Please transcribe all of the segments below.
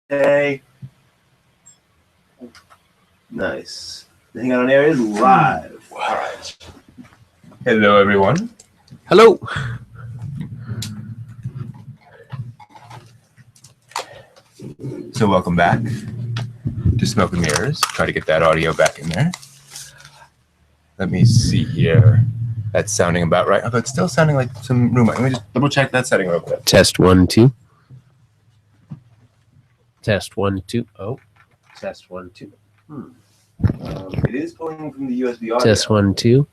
Hey. Nice. The Hang On Air is live. All right. Hello, everyone. Hello. So welcome back to Smoke and Mirrors. Try to get that audio back in there. Let me see here. That's sounding about right. Although it's still sounding like some room. Let me just double check that setting real quick. Test 1, 2. Test 1, 2. Oh. Test 1, 2. It is pulling from the USB audio. Test 1, 2.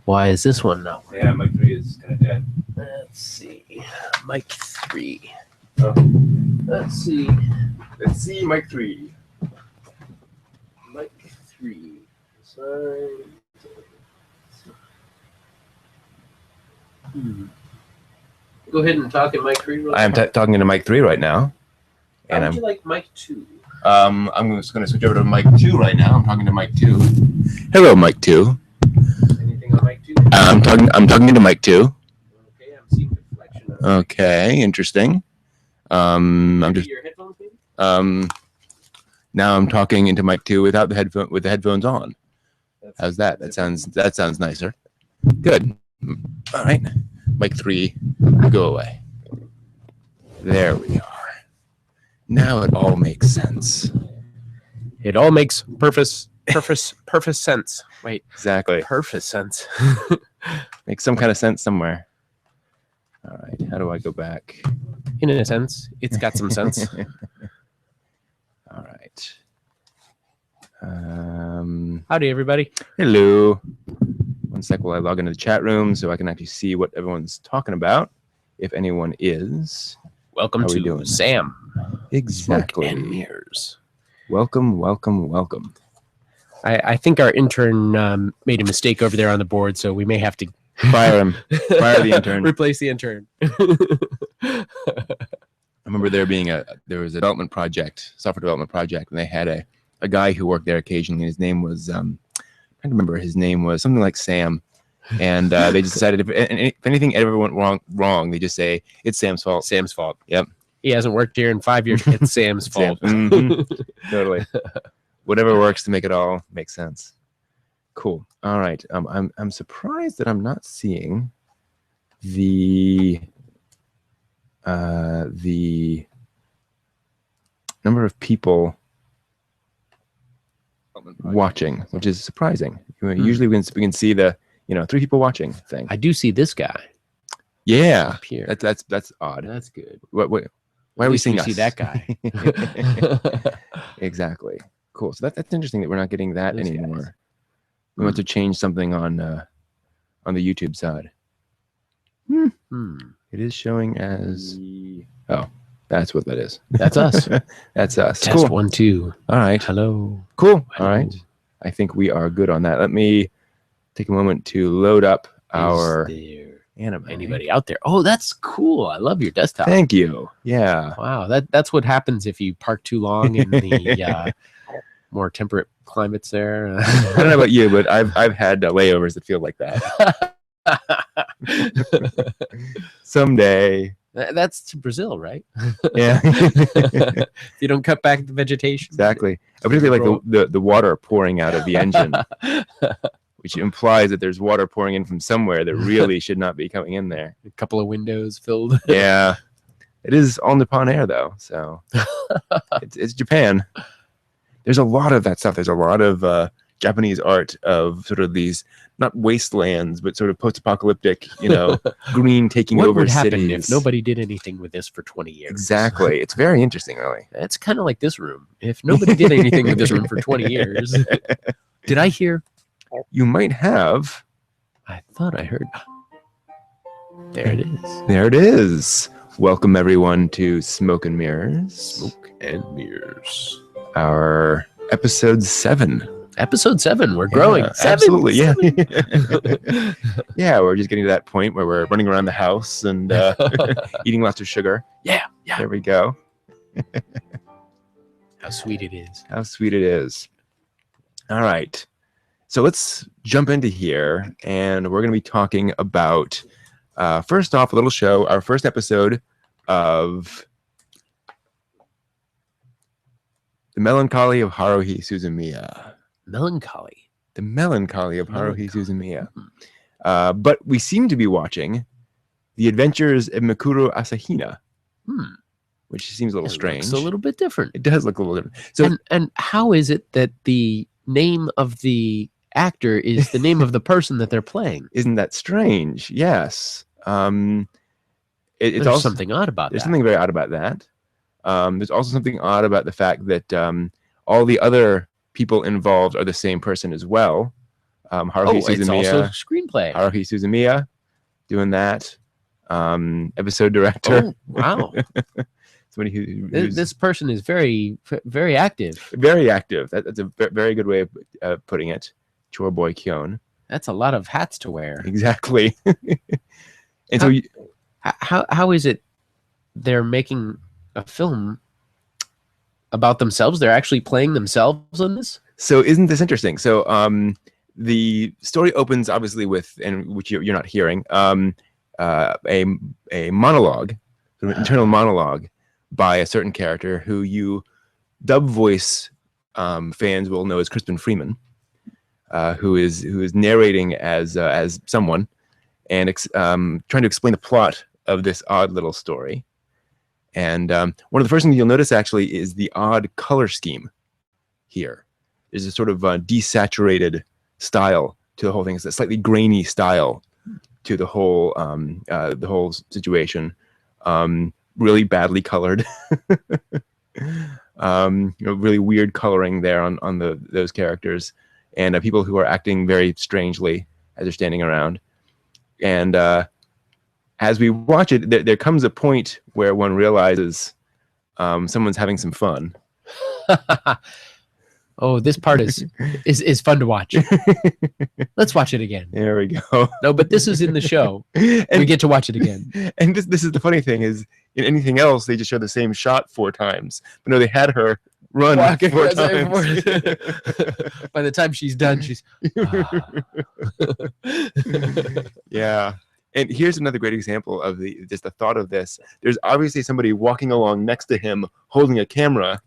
Why is this one not working? Yeah, mic 3 is kind of dead. Let's see. Mic 3. Oh. Let's see. Let's see, mic 3. Mic 3. Sorry. Go ahead and talk in mic 3. I am talking into mic 3 right now. How would you like mic 2? I'm just going to switch over to mic 2 right now. I'm talking to mic 2. Hello, mic 2. Anything on mic 2? I'm talking into mic 2. Okay, I'm seeing deflection. Okay, interesting. I'm just your headphones, maybe? Now I'm talking into mic 2 without the headphones on. How's that? That sounds nicer. Good. All right. Mic 3, go away. There we are. Now it all makes sense. It all makes perfect sense. Wait, Exactly. perfect sense. Makes some kind of sense somewhere. All right. How do I go back? In a sense, it's got some sense. All right. Howdy, everybody. Hello. One sec while I log into the chat room so I can actually see what everyone's talking about, if anyone is. Welcome How we to doing? Sam. Exactly. Smoke and Mirrors. Welcome, welcome, welcome. I think our intern made a mistake over there on the board, so we may have to Fire him. Fire the intern. Replace the intern. I remember there was a development project, software development project, and they had a guy who worked there occasionally. His name was I don't remember. His name was something like Sam, and they just decided if anything ever went wrong, they just say it's Sam's fault. Sam's fault. Yep. He hasn't worked here in 5 years. It's Sam's fault. Totally. Whatever works to make it all make sense. Cool. All right. I'm surprised that I'm not seeing the number of people watching, which is surprising. Usually we can see the 3 people watching thing. I do see this guy. Yeah, up here. that's odd. That's good. Why are we seeing see that guy? Exactly. Cool. So that's interesting that we're not getting that Those anymore. guys. We want to change something on the YouTube side. It is showing as that's what that is. That's us. That's us. Test Cool. 1, 2. All right. Hello. Cool. Hello. All right. I think we are good on that. Let me take a moment to load up our Is there anime. anybody out there? Oh, that's cool. I love your desktop. Thank you. Yeah. Wow, that's what happens if you park too long in the more temperate climates there. I don't know about you, but I've had layovers that feel like that. Someday. That's to Brazil, right? Yeah. You don't cut back the vegetation. Exactly. I particularly like the water pouring out of the engine, which implies that there's water pouring in from somewhere that really should not be coming in there. A couple of windows filled. Yeah. It is all Nippon Air, though, so it's Japan. There's a lot of that stuff. There's a lot of Japanese art of sort of these, not wastelands, but sort of post-apocalyptic, green taking What over would happen cities. if nobody did anything with this for 20 years? Exactly. It's very interesting, really. It's kind of like this room. If nobody did anything with this room for 20 years. Did I hear? You might have. I thought I heard. There it is. There it is. Welcome, everyone, to Smoke and Mirrors. Smoke and Mirrors. Our episode 7. Episode 7. We're growing. Yeah, 7, absolutely. Yeah. 7. Yeah, we're just getting to that point where we're running around the house and eating lots of sugar. Yeah. There we go. How sweet it is. How sweet it is. All right. So let's jump into here, and we're going to be talking about, first off, a little show, our first episode of the melancholy of Haruhi Suzumiya. Melancholy. The melancholy of Haruhi Melancholy. Suzumiya. But we seem to be watching the adventures of Mikuru Asahina, which seems a little strange. Looks a little bit different. It does look a little different. So, And how is it that the name of the actor is the name of the person that they're playing? isn't that strange? Yes. It's There's also something odd about there's that. something very odd about that. There's also something odd about the fact that all the other people involved are the same person as well. Haruhi It's also Suzumiya, screenplay. Haruhi Suzumiya, doing that. Episode director. Oh, wow. Somebody who's This person is very, very active. very active. That's a very good way of putting it. Chore boy Kyon. That's a lot of hats to wear. Exactly. And so How is it they're making a film about themselves? They're actually playing themselves in this? So isn't this interesting? So the story opens obviously with, and which you're not hearing, a monologue, an internal monologue by a certain character who you dub voice fans will know as Crispin Freeman, who is narrating as someone and trying to explain the plot of this odd little story. And one of the first things you'll notice actually is the odd color scheme here. There's a sort of desaturated style to the whole thing. It's a slightly grainy style to the whole situation. Really badly colored. Really weird coloring there on those characters, and people who are acting very strangely as they're standing around. And as we watch it, there comes a point where one realizes someone's having some fun. Oh, this part is fun to watch. Let's watch it again. There we go. No, but this is in the show. And We get to watch it again. And this is the funny thing is, in anything else, they just show the same shot 4 times. But no, they had her run 4 times. By the time she's done, she's Yeah. And here's another great example of just the thought of this. There's obviously somebody walking along next to him holding a camera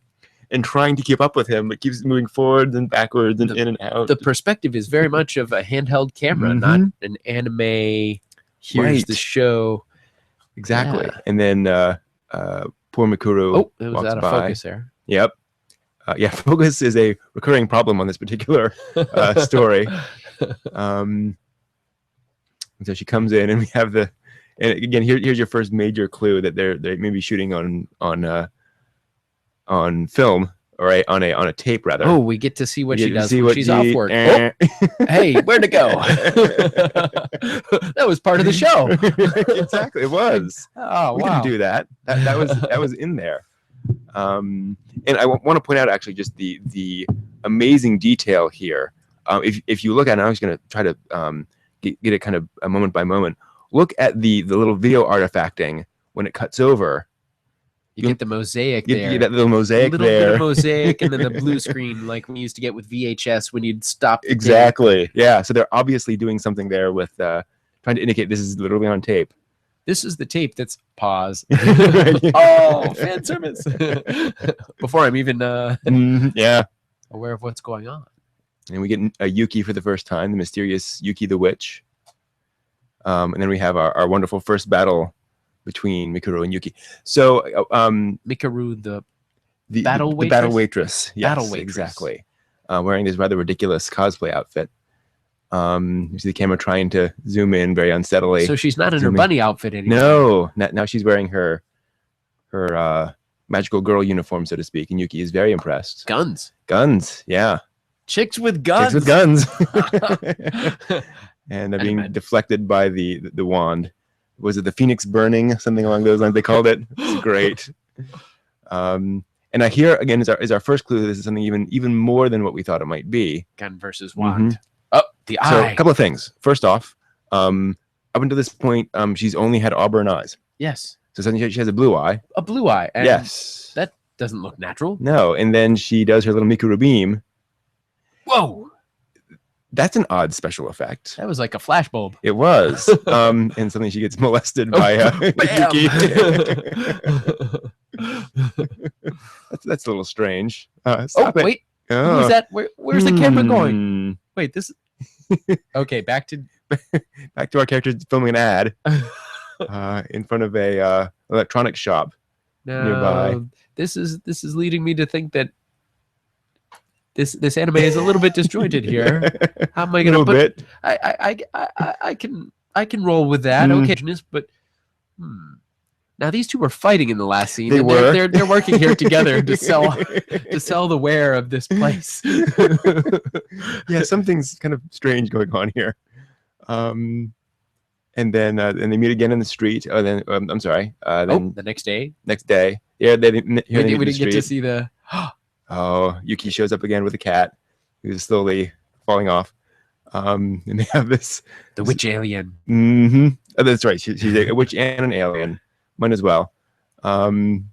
and trying to keep up with him. It keeps moving forwards and backwards and in and out. the perspective is very much of a handheld camera, not an anime. Here's the show. Exactly. Yeah. And then poor Mikuru Oh, it was walks out of by. focus there. Yep. Yeah, focus is a recurring problem on this particular story. And so she comes in, and we have and again, here's your first major clue that they may be shooting on film, or on a tape rather. Oh, we get to see what You she get to does see when what she's she- off work. Oh, hey, where'd it go? That was part of the show. Exactly, it was. Oh, We wow. didn't do that. That was in there. And I want to point out actually just the amazing detail here. If you look at it, I'm just going to try to get it kind of a moment by moment. Look at the little video artifacting when it cuts over. You get the mosaic You there. get that little mosaic little there. bit of mosaic, and then the blue screen like we used to get with VHS when you'd stop. the tape. Exactly. Yeah. So they're obviously doing something there with trying to indicate this is literally on tape. This is the tape that's pause. Yeah. Oh, fan service. Before I'm even Yeah. aware of what's going on. And we get a Yuki for the first time, the mysterious Yuki the witch. And then we have our wonderful first battle between Mikuru and Yuki. So Mikuru, the the battle the waitress? battle waitress. Yes, Battle waitress. exactly. Wearing this rather ridiculous cosplay outfit. You see the camera trying to zoom in very unsteadily. so she's not in her Zooming. bunny outfit anymore. No, now she's wearing her magical girl uniform, so to speak, and Yuki is very impressed. Guns. Guns, yeah, Chicks with guns. chicks with guns, and they're I being imagine. deflected by the wand. Was it the Phoenix burning? Something along those lines. They called it. It's great. And I hear again is our first clue. This is something even more than what we thought it might be. Gun versus wand. Oh, the So eye. a couple of things. First off, up until this point, she's only had auburn eyes. Yes. So suddenly she has a blue eye. A blue eye. And Yes. That doesn't look natural. No. And then she does her little Mikuru beam. Whoa. That's an odd special effect. That was like a flashbulb. It was. And suddenly she gets molested by Bam! Yuki. That's a little strange. Stop it. Wait. Oh. Who's that? Where's the camera going? Hmm. Wait, this. Okay, back to our characters filming an ad in front of a electronics shop nearby. This is leading me to think that this anime is a little bit disjointed here. How am I going to put? Bit. I can roll with that. Okay, but now these two were fighting in the last scene. They and were. They're working here together to sell the ware of this place. Yeah, something's kind of strange going on here. And then they meet again in the street. Oh, then I'm sorry. Then The next day. Yeah, they We didn't get to see the. Oh, Yuki shows up again with a cat who's slowly falling off. And they have the witch alien. Mm-hmm. Oh, that's right. She's a witch and an alien. Mine as well. And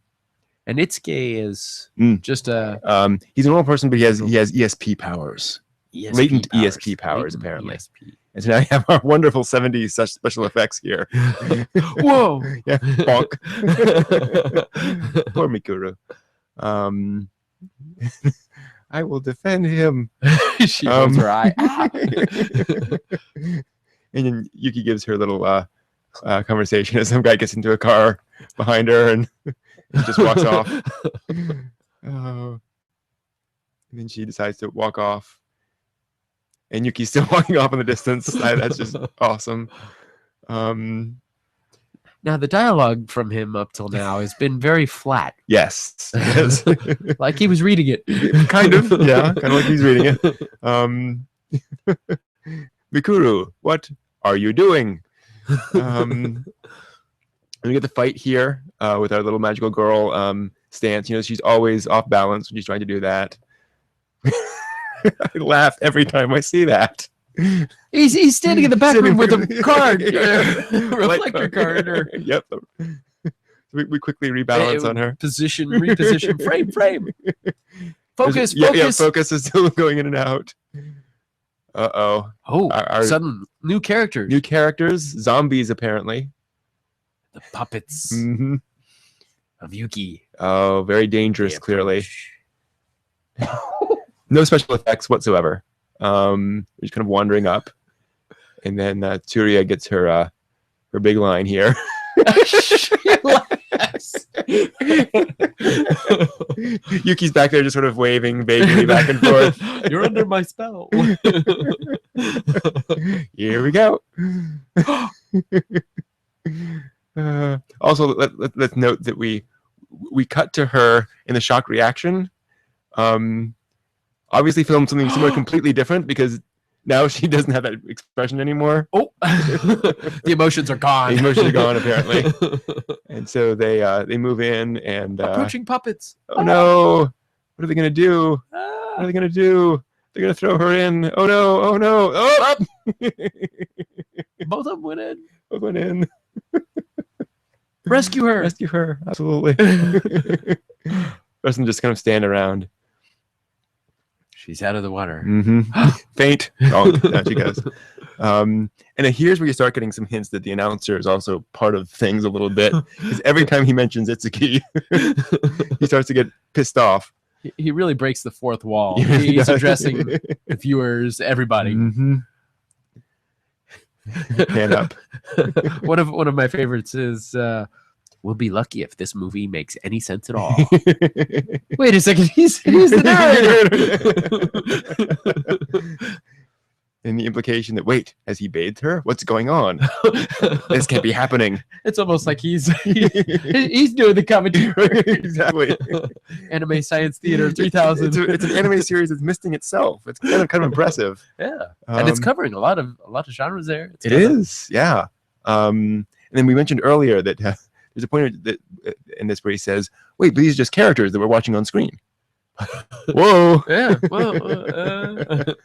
Itsuke is just a. He's a normal person, but he has ESP powers. Latent ESP powers, Latent apparently. ESP. And so now we have our wonderful 70s such special effects here. Whoa! Yeah, bonk. Poor Mikuru. I will defend him. She holds her eye. And then Yuki gives her little conversation as some guy gets into a car behind her and just walks off. And then she decides to walk off. And Yuki's still walking off in the distance. That's just awesome. Now, the dialogue from him up till now has been very flat. Yes. Like he was reading it. Kind of. Yeah, kind of like he's reading it. Mikuru, what are you doing? And we get the fight here with our little magical girl stance. You know, she's always off balance when she's trying to do that. I laugh every time I see that. He's standing in the back room with a card, reflector Light card. Yep. We quickly rebalance on her. Reposition, frame. Focus. Yeah, focus is still going in and out. Uh-oh. Oh, Our sudden new characters. New characters, zombies apparently. The puppets Mm-hmm. of Yuki. Oh, very dangerous, clearly. No special effects whatsoever. Just kind of wandering up. And then Tsuria gets her big line here. Yuki's back there just sort of waving vaguely back and forth. You're under my spell. Here we go. Also, let's note that we cut to her in the shock reaction. Obviously filmed something somewhere completely different because now she doesn't have that expression anymore. Oh, the emotions are gone. The emotions are gone apparently. And so they move in and approaching puppets. Oh no! What are they gonna do? What are they gonna do? They're gonna throw her in. Oh no! Oh no! Oh! Both of them went in. Both went in. Rescue her. Rescue her. Absolutely. The rest of them just kind of stand around. She's out of the water. Mm-hmm. Faint. Oh, down she goes. And then here's where you start getting some hints that the announcer is also part of things a little bit. Because every time he mentions Itsuki, he starts to get pissed off. He really breaks the fourth wall. He really He's does. addressing the viewers, everybody. Mm-hmm. Hand up. One of my favorites is we'll be lucky if this movie makes any sense at all. Wait a second, he's the narrator. And the implication that, wait, has he bathed her? What's going on? This can't be happening. It's almost like he's doing the commentary. Exactly. Anime Science Theater 3000. It's an anime series that's misting itself. It's kind of impressive. Yeah, and it's covering a lot of genres there. It is, yeah. And then we mentioned earlier that there's a point that in this where he says, "Wait, but these are just characters that we're watching on screen." Whoa. Yeah. Well.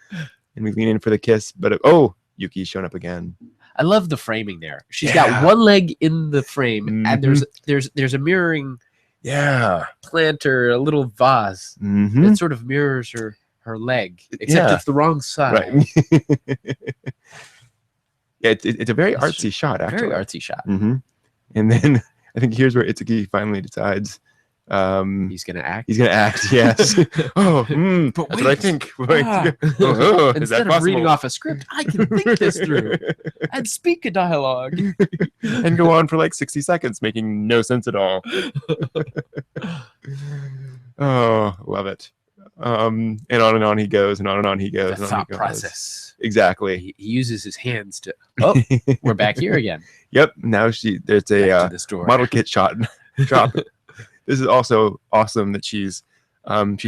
And we lean in for the kiss, but Yuki's shown up again. I love the framing there. She's got one leg in the frame, and there's a mirroring planter, a little vase that sort of mirrors her her leg, except Yeah. it's the wrong side. Right. Yeah, it's a very It's artsy shot, actually. Very artsy shot. Mm-hmm. And then I think here's where Itsuki finally decides He's gonna act. he's gonna act. Yes. Oh, But that's what I wait. think. Wait. Ah. Oh, is Instead that of reading possible? off a script, I can think this through and speak a dialogue. And go on for like 60 seconds, making no sense at all. Oh, love it. And on he goes, and on he goes. The and on thought he goes. process. Exactly. He uses his hands to. Oh, we're back here again. Yep. Now there's Back a to the store. model kit shot drop. This is also awesome that she's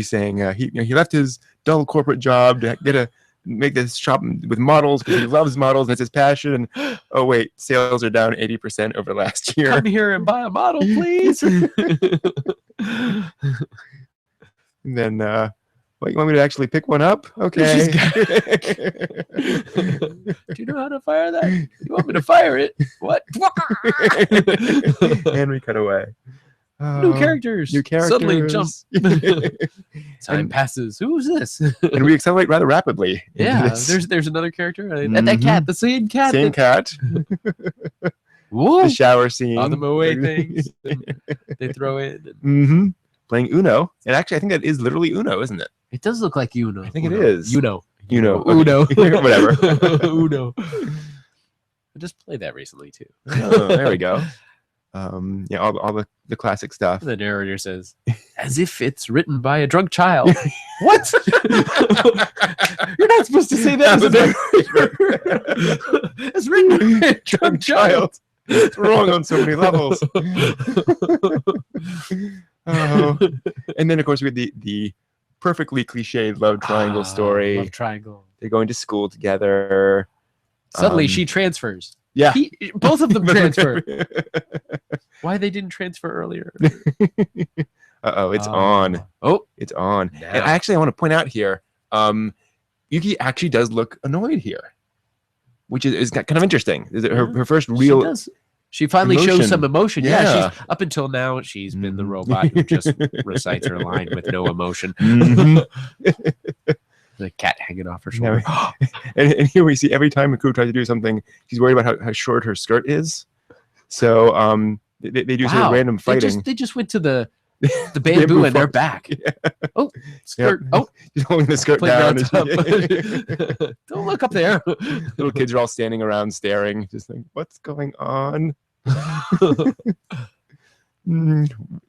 saying he left his dull corporate job to make this shop with models because he loves models and it's his passion. And oh wait, sales are down 80% over last year. Come here and buy a model, please. And then what, you want me to actually pick one up? Okay. Do you know how to fire that? You want me to fire it? What? And we cut away. New characters. New characters. Suddenly jump. Time And- passes. Who's this? And we accelerate rather rapidly. into Yeah, this. there's another character. And that cat, the same cat. Same cat. Whoa. The shower scene. All the Moe things. They throw in. Mm-hmm. Playing Uno. And actually, I think that is literally Uno, isn't it? It does look like Uno. I think it is. Uno. Uno. Uno. Whatever. Uno. I just played that recently too. Oh, there we go. Yeah, all the classic stuff. The narrator says, as if it's written by a drunk child. What? You're not supposed to say that as a narrator. It's written by a drunk child. It's wrong on so many levels. Oh. And then, of course, we had the perfectly cliched love triangle story. Love triangle. They're going to school together. Suddenly she transfers. Yeah. Both of them transfer. Why they didn't transfer earlier? Uh-oh, it's on. Oh, It's on. now. And actually, I want to point out here, Yuki actually does look annoyed here, which is kind of interesting. Is it her first real... She does. She finally emotion. shows some emotion. Yeah. Yeah. She's up until now she's been the robot who just recites her line with no emotion. Mhm. The cat hanging off her shoulder. And here we see every time Mikuru tries to do something, she's worried about how short her skirt is. So they do sort of random fighting. They just went to the bamboo and they're farm. back. Yeah. Oh, skirt. Yep. Oh, She's holding the skirt playground down. top. Don't look up there. Little kids are all standing around staring, just like, what's going on?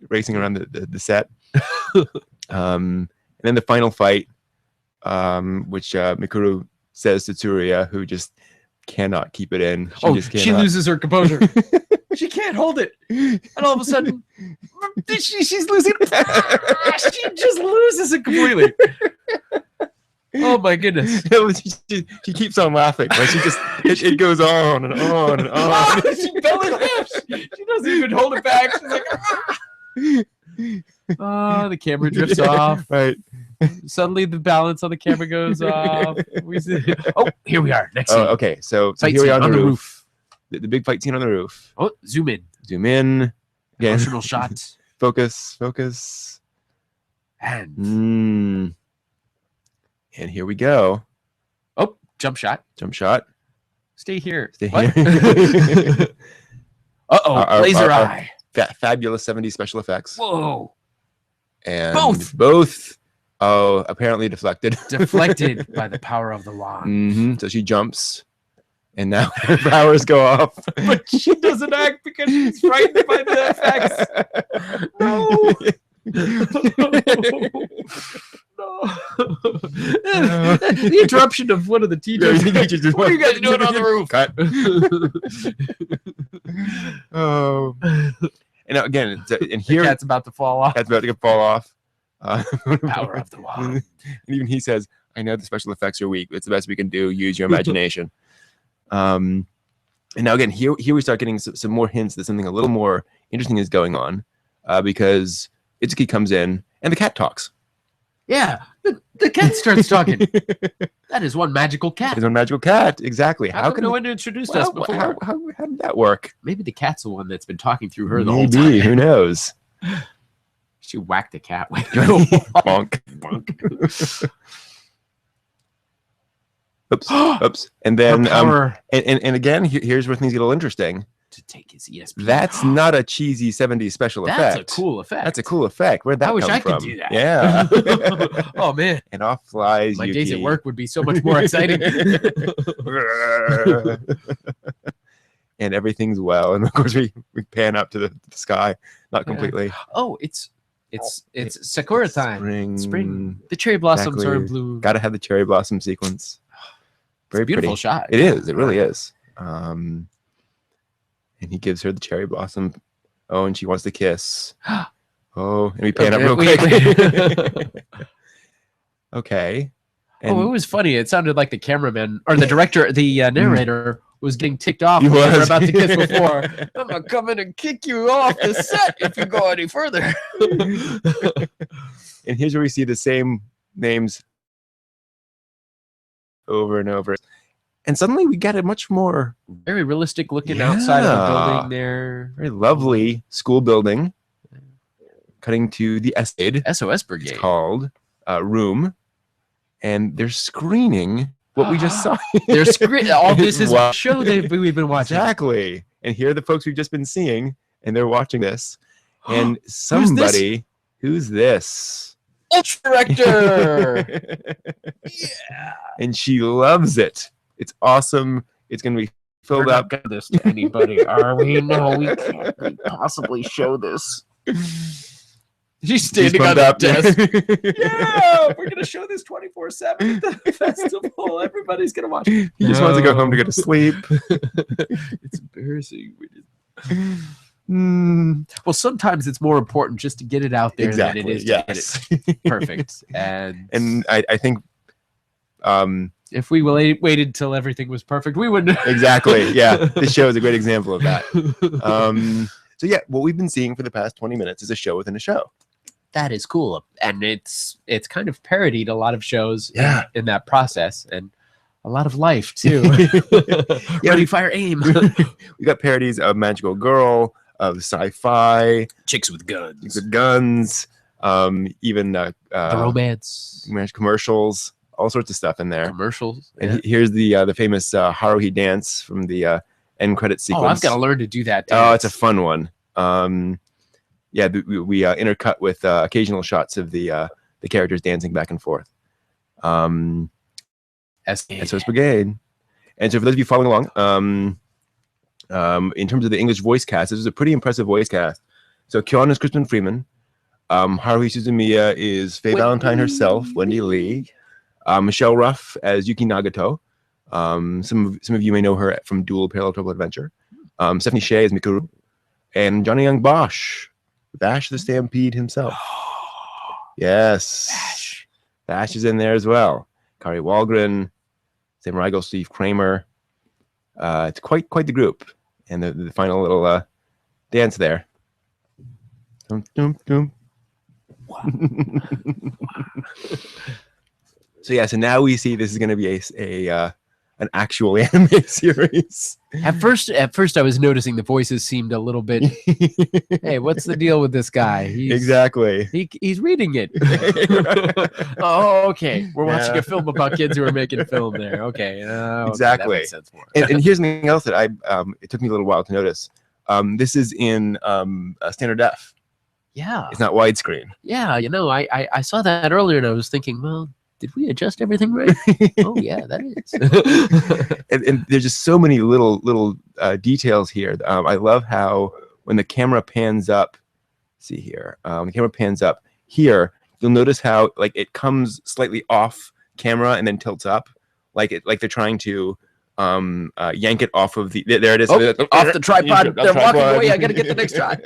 Racing around the set. And then the final fight, which Mikuru says to Tsuruya, who just cannot keep it in. She loses her composure. She can't hold it. And all of a sudden, she's losing it. She just loses it completely. Oh my goodness. She keeps on laughing. Like she just it goes on and on and on. She belly laughs. She doesn't even hold it back. She's like, oh, the camera drifts off. Right. Suddenly the balance on the camera goes off. We see, oh, here we are. Next scene. Oh, okay. So Fight here we scene are on the roof. The big fight scene on the roof. Oh, zoom in. Zoom in. Again. Emotional shots. Focus. And And here we go. oh, jump shot. Jump shot. Stay here. Stay What? here. Uh-oh, laser eye. Fabulous 70s special effects. Whoa. And Both. Oh, apparently deflected. Deflected by the power of the wand. So she jumps, and now her powers go off. But she doesn't act because she's frightened by the effects. No. No. The interruption of one of the teachers. What are you guys doing on the roof? Cut. Oh. And now, again, and here The cat's about to fall off. cat's about to fall off. Power of the wand. And even he says, I know the special effects are weak, but it's the best we can do. Use your imagination. And now again, here we start getting some more hints that something a little more interesting is going on, because Itsuki comes in and the cat talks. Yeah, the cat starts talking. That is one magical cat. His own magical cat, exactly. How come no one introduced us before? How did that work? Maybe the cat's the one that's been talking through her the whole Maybe, time. who knows? She whacked the cat with Bonk. Bonk. oops. And then, Her power and again, here's where things get a little interesting. to take his ESP. That's not a cheesy 70s special effect. That's a cool effect. That's a cool effect. Where'd that I wish come I could from? do that. Yeah. Oh man, And off flies my Yuki. days at work would be so much more exciting. And everything's well. And of course, we pan up to the sky. Not completely. Oh, it's Sakura time. Spring. The cherry blossoms are in Exactly. bloom. Got to have the cherry blossom sequence. Very Beautiful pretty. shot. It is. It really is. And he gives her the cherry blossom. Oh, and she wants to kiss. Oh, and we pan up real quick. Okay. Oh, it was funny. It sounded like the cameraman or the director, the narrator was getting ticked off He when they were was. about to kiss before. I'm gonna come in and kick you off the set if you go any further. And here's where we see the same names over and over. And suddenly we get a much more Very realistic looking outside of the Yeah. building there. very lovely school building. Cutting to the Estate. SOS Brigade. It's called Room. And they're screening what we just saw. They're all this is Wow. a show we've been watching. Exactly. And here are the folks we've just been seeing, and they're watching this. And somebody, who's this? Ultra Director. Yeah. And she loves it. It's awesome. It's going to be filled up. Gonna this to anybody, are we? No, we can't possibly show this. She's standing on pumped the up. desk. Yeah, we're gonna show this 24/7 at the festival. Everybody's gonna watch. He just wants to go home to go to sleep. It's embarrassing. Mm, Well, sometimes it's more important just to get it out there exactly. than it is to Yes. get it perfect. And I think if we waited till everything was perfect, we wouldn't. exactly. Yeah. This show is a great example of that. So yeah, what we've been seeing for the past 20 minutes is a show within a show. That is cool, and it's kind of parodied a lot of shows. Yeah. in that process, and a lot of life too. Yeah, Ready, fire, aim. We got parodies of Magical Girl, of sci-fi, Chicks with guns. with guns, even The romance commercials, all sorts of stuff in there. commercials. And Yeah. here's the famous Haruhi dance from the end credit sequence. Oh, I've got to learn to do that. Oh, it's a fun one. Yeah, we intercut with occasional shots of the characters dancing back and forth. SOS Brigade. And so for those of you following along, in terms of the English voice cast, this is a pretty impressive voice cast. So Kyon is Crispin Freeman. Haruhi Suzumiya is Faye Valentine herself, Wendy Lee. Michelle Ruff as Yuki Nagato. Some of you may know her from Dual Parallel Trouble Adventure. Stephanie Shea as Mikuru. And Johnny Young Bosch, Bash the Stampede himself. Yes. Bash is in there as well. Kari Walgren, Sam Riegel, Steve Kramer. It's quite the group. And the final little dance there. Dum, dum, dum. So yeah, so now we see this is going to be an actual anime series. At first, I was noticing the voices seemed a little bit. Hey, what's the deal with this guy? Exactly. He's reading it. Oh, okay. We're watching Yeah. a film about kids who are making film there. Okay. Okay, Exactly. that makes sense more. And here's something else that it took me a little while to notice. This is in standard def. Yeah. It's not widescreen. Yeah. I saw that earlier and I was thinking, well, did we adjust everything right? Oh yeah, that is. And there's just so many little details here. I love how when the camera pans up, see here, the camera pans up here, you'll notice how like it comes slightly off camera and then tilts up, like they're trying to yank it off of the. There it is. Oh, off the tripod. They're walking away. I gotta get the next shot.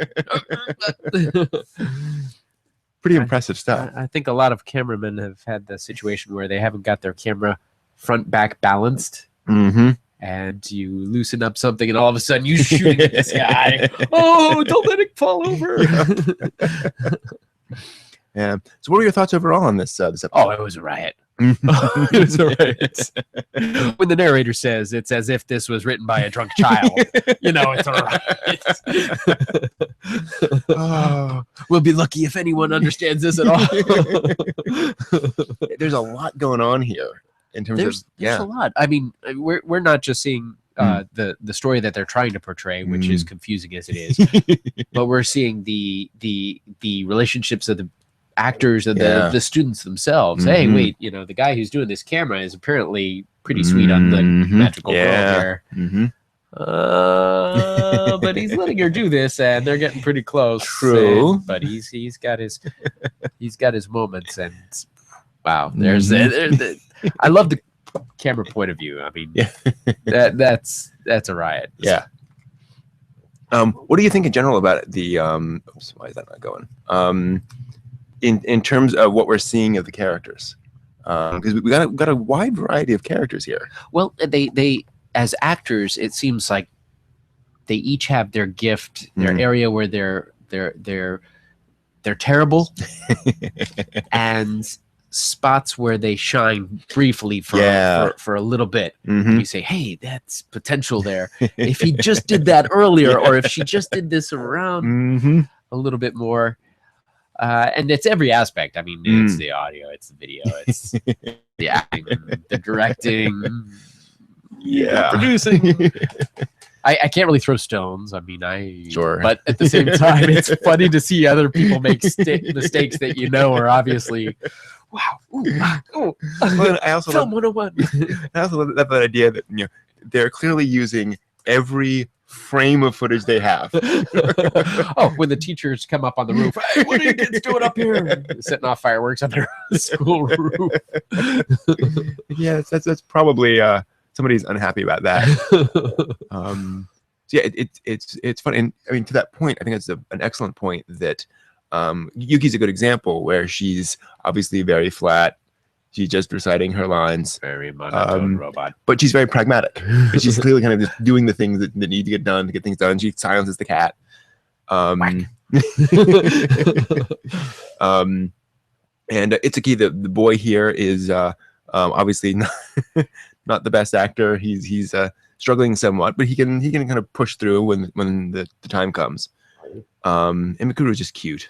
Pretty impressive stuff. I think a lot of cameramen have had the situation where they haven't got their camera front back balanced, Mm-hmm. and you loosen up something, and all of a sudden you shooting at this guy. Oh, don't let it fall over. Yeah. So, what were your thoughts overall on this episode? Oh, it was a riot. It was a riot. When the narrator says it's as if this was written by a drunk child, it's a riot. Oh. We'll be lucky if anyone understands this at all. There's a lot going on here. in terms There's of a lot. I mean, we're not just seeing the story that they're trying to portray, which is confusing as it is, but we're seeing the relationships of the actors and the students themselves. Hey, wait, the guy who's doing this camera is apparently pretty sweet on the magical girl here. But he's letting her do this, and they're getting pretty close. True. But he's got his moments, and wow, there's I love the camera point of view. I mean, that's a riot. Yeah. What do you think in general about the oops, why is that not going? In terms of what we're seeing of the characters, because we got a wide variety of characters here. Well, they as actors, it seems like they each have their gift, their area where they're terrible, and spots where they shine briefly for a little bit. You say, hey, that's potential there. If he just did that earlier, or if she just did this around a little bit more. And it's every aspect. I mean, it's the audio, it's the video, it's the acting, the directing, the producing. I can't really throw stones. I mean, but at the same time, it's funny to see other people make mistakes that are obviously, wow. Ooh. Well, I also Film 101. I also love that idea that they're clearly using every frame of footage they have. Oh, when the teachers come up on the roof, hey, what are you kids doing up here? Setting off fireworks on their school roof. Yeah, that's probably somebody's unhappy about that. So yeah, it's fun, and I mean, to that point, I think it's an excellent point that Yuki's a good example where she's obviously very flat. She's just reciting her lines. Very monotone robot. But she's very pragmatic. She's clearly kind of just doing the things that need to get done to get things done. She silences the cat. And Itsuki, the boy here, is obviously not the best actor. He's struggling somewhat, but he can kind of push through when the time comes. And Mikuru is just cute.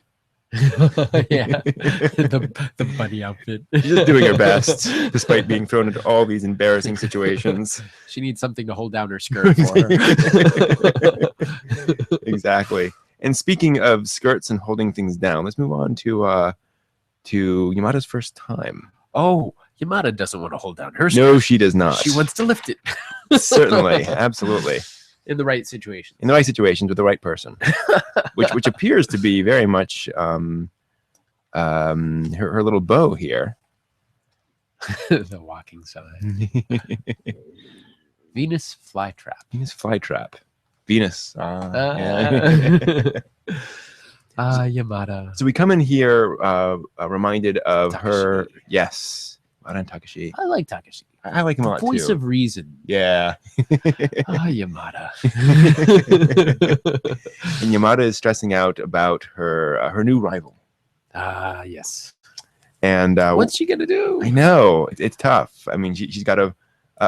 Yeah, the bunny outfit. She's just doing her best, despite being thrown into all these embarrassing situations. She needs something to hold down her skirt for her. Exactly. And speaking of skirts and holding things down, let's move on to Yamada's first time. Oh, Yamada doesn't want to hold down her skirt. No, she does not. She wants to lift it. Certainly, absolutely. In the right situations. In the right situations with the right person, which appears to be very much her little bow here. The walking sign. Venus flytrap. Venus flytrap. Venus. Yamada. So we come in here reminded of Takashi. her. Yes, Yamada and Takashi. I like Takashi. I like him a lot Voice too. of reason. Yeah. Yamada. And Yamada is stressing out about her new rival. Yes. And what's she gonna do? I know it's tough. I mean, she's got a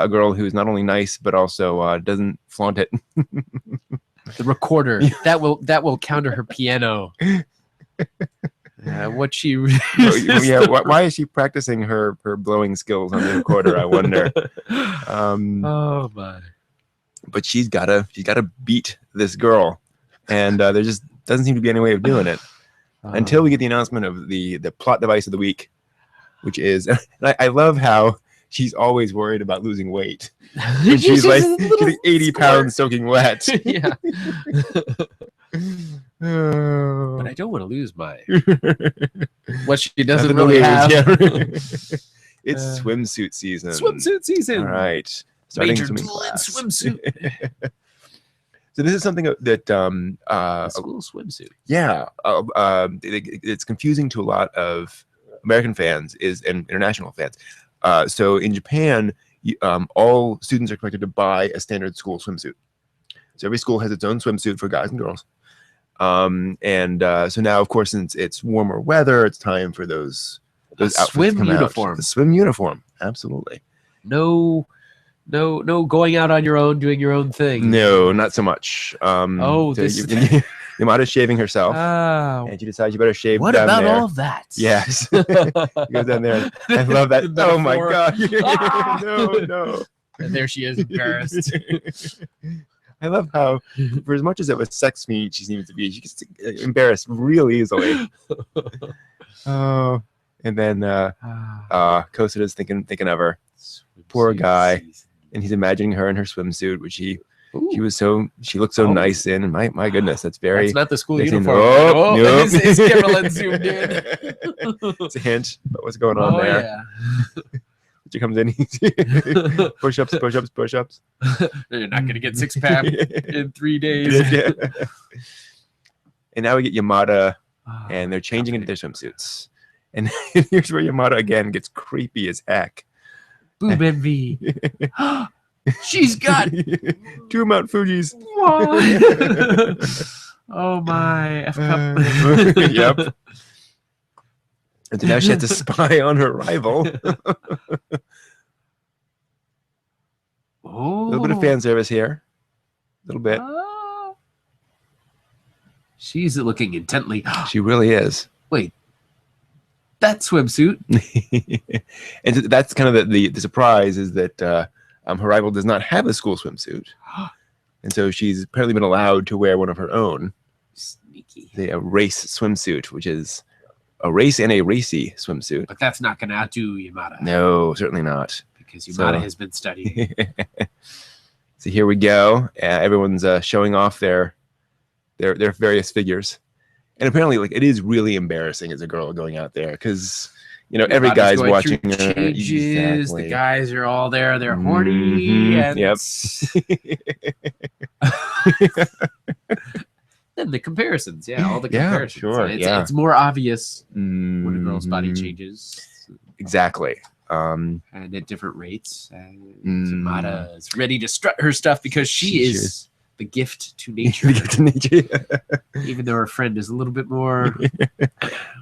girl who's not only nice but also doesn't flaunt it. The recorder that will counter her piano. What she why is she practicing her blowing skills on the recorder? I wonder. Oh my! But she's gotta beat this girl, and there just doesn't seem to be any way of doing it until we get the announcement of the plot device of the week, which is, and I love how she's always worried about losing weight. And she's like 80 pounds soaking wet. Yeah. But I don't want to lose my what she doesn't really have. It's swimsuit season. Swimsuit season. All right. Major duel in swimsuit. So this is something that school swimsuit. Yeah, it's confusing to a lot of American fans and international fans. So in Japan, all students are expected to buy a standard school swimsuit. So every school has its own swimsuit for guys and girls. So now, of course, since it's warmer weather, it's time for those outfits swim to come uniform. out. The swim uniform, absolutely. No going out on your own, doing your own thing. No, not so much. This you Yamada's shaving herself, Oh. and she decides you better shave What down about there. all that? Yes. She goes down there. I love that. The Oh my metaphor. god. Ah! No. And there she is, embarrassed. I love how, for as much as it was sex meat, she seems to be. She gets embarrassed real easily. Oh, and then Kosuda's thinking of her. Poor guy. And he's imagining her in her swimsuit, which she looked so nice in. And my goodness, that's very. That's not the school They seem- uniform. Oh, nope. It's Kimberlin zoomed in. It's a hint about what's going on there. Yeah. She comes in, push-ups. You're not gonna get six pack in 3 days. Yeah. And now we get Yamada, and they're changing into their swimsuits. And here's where Yamada again gets creepy as heck. Boob envy. She's got 2 Mount Fujis. what? Oh my F cup. Yep. And so now she has to spy on her rival. Oh. A little bit of fan service here. A little bit. Oh. She's looking intently. She really is. Wait, that swimsuit. And that's kind of the surprise is that her rival does not have a school swimsuit. And so she's apparently been allowed to wear one of her own. Sneaky. A race swimsuit, which is a race and a racy swimsuit. But that's not going to outdo Yamada. No, certainly not. Because Yamada has been studying. So here we go. Everyone's showing off their various figures. And apparently, like, it is really embarrassing as a girl going out there because, you know, every guy's watching her. Changes. Exactly. The guys are all there. They're horny. And Yep. then the comparisons. Yeah, all the Yeah, comparisons. sure, It's more obvious when a girl's body Mhm. changes. Exactly. And at different rates. And Yamada is ready to strut her stuff because she is the gift to nature. The gift to nature. Even though her friend is a little bit more.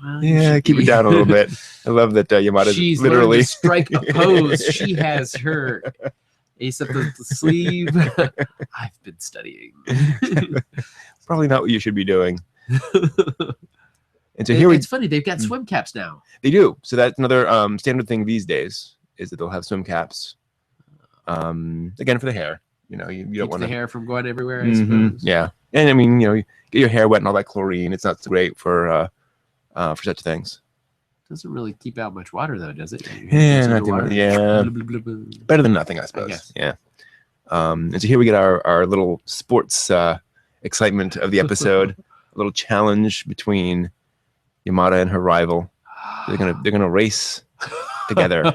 Well, Yeah, keep it down a little bit. I love that Yamada's She's literally learned to strike a pose. She has her ace up the sleeve. I've been studying. probably not what you should be doing. And so here It's funny, they've got swim caps now. they do. So that's another standard thing these days is that they'll have swim caps. Again for the hair. You know, you don't Keeps want the to. hair from going everywhere, I suppose. Yeah, and I mean, you know, you get your hair wet and all that chlorine. It's not so great for such things. Doesn't really keep out much water though, does it? Yeah, Into not the too water. much. Yeah, Blah, blah, blah, blah. better than nothing, I suppose. guess. Yeah. And so here we get our little sports excitement of the episode. A little challenge between Yamada and her rival. They're gonna race together.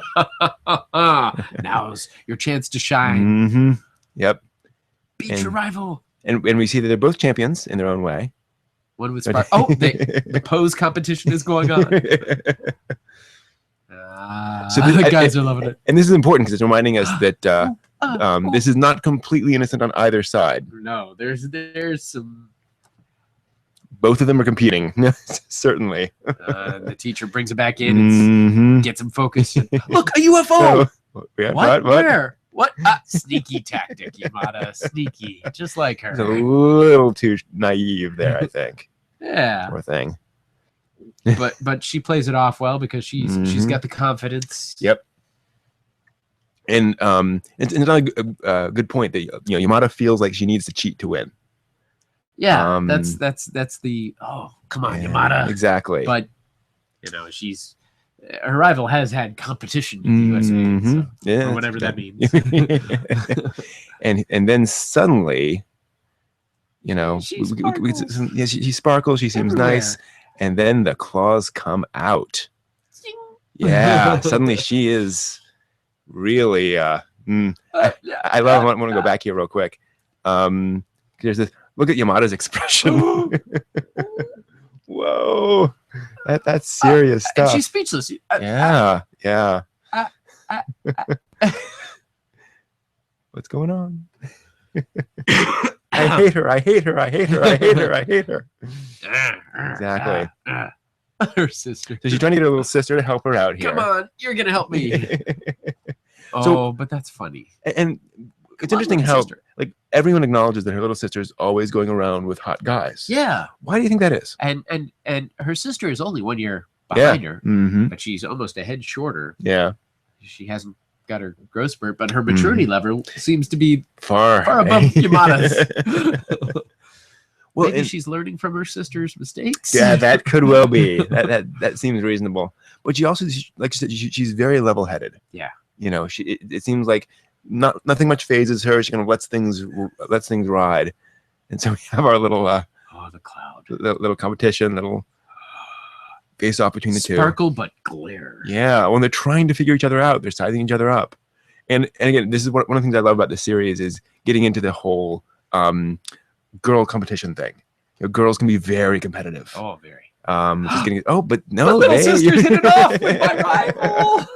Now's your chance to shine. Yep. Beat And- your rival. And we see that they're both champions in their own way. One with spark. Oh, the pose competition is going on. So The guys are loving it. And this is important because it's reminding us that this is not completely innocent on either side. No, there's some. Both of them are competing, certainly. The teacher brings it back in and gets him focused. Look, a UFO. Yeah, What? Where? What? Sneaky tactic, Yamada. Sneaky, just like It's a her. little too naive there, I think. Yeah, Poor thing. but she plays it off well because she's got the confidence. Yep. And it's another good point that Yamada feels like she needs to cheat to win. Yeah, that's the come on, Yamada. Exactly. But her rival has had competition in the USA, so, Yeah, or whatever that means. and then suddenly, She sparkles. she sparkles. She seems Everywhere. nice, and then the claws come out. Yeah, suddenly she is really. I love. I want to go back here real quick. There's this. Look at Yamada's expression. Whoa, that's serious And stuff. she's speechless. Yeah. What's going on? I hate her. Exactly. Her sister. So she's trying to get her little sister to help her out here. Come on, you're gonna help me. So- But that's funny. And it's interesting little how sister. like everyone acknowledges that her little sister's always going around with hot guys. Yeah, Why do you think that is? and her sister is only 1 year behind her, Mm-hmm. but she's almost a head shorter. Yeah. She hasn't got her growth spurt, but her maturity level seems to be Far above Yamada's. Well, Maybe she's learning from her sister's mistakes. yeah, that could well be. That seems reasonable. But she also, like you said, she's very level-headed. Yeah. You know, it seems like nothing much phases her. She kind of lets things ride. And so we have our little the cloud, little competition, little face off between the two. Sparkle but glare. Yeah, when they're trying to figure each other out, they're sizing each other up. And again, this is one of the things I love about this series is getting into the whole girl competition thing. You know, girls can be very competitive. Oh, very. Just getting but no, My little hey, sister's hit it off with my rival.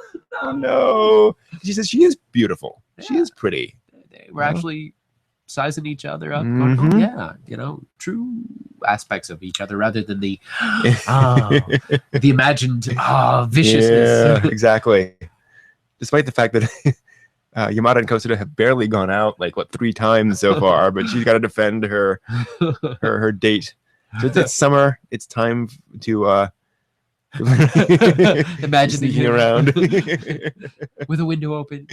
Oh no! She says she is beautiful. She is pretty. We're actually sizing each other up. Going, oh, yeah, you know, true aspects of each other rather than the imagined viciousness. Yeah, exactly. Despite the fact that Yamada and Kosuda have barely gone out like 3 times so far, but she's got to defend her date. So it's summer. It's time to imagine sneaking around with a window open.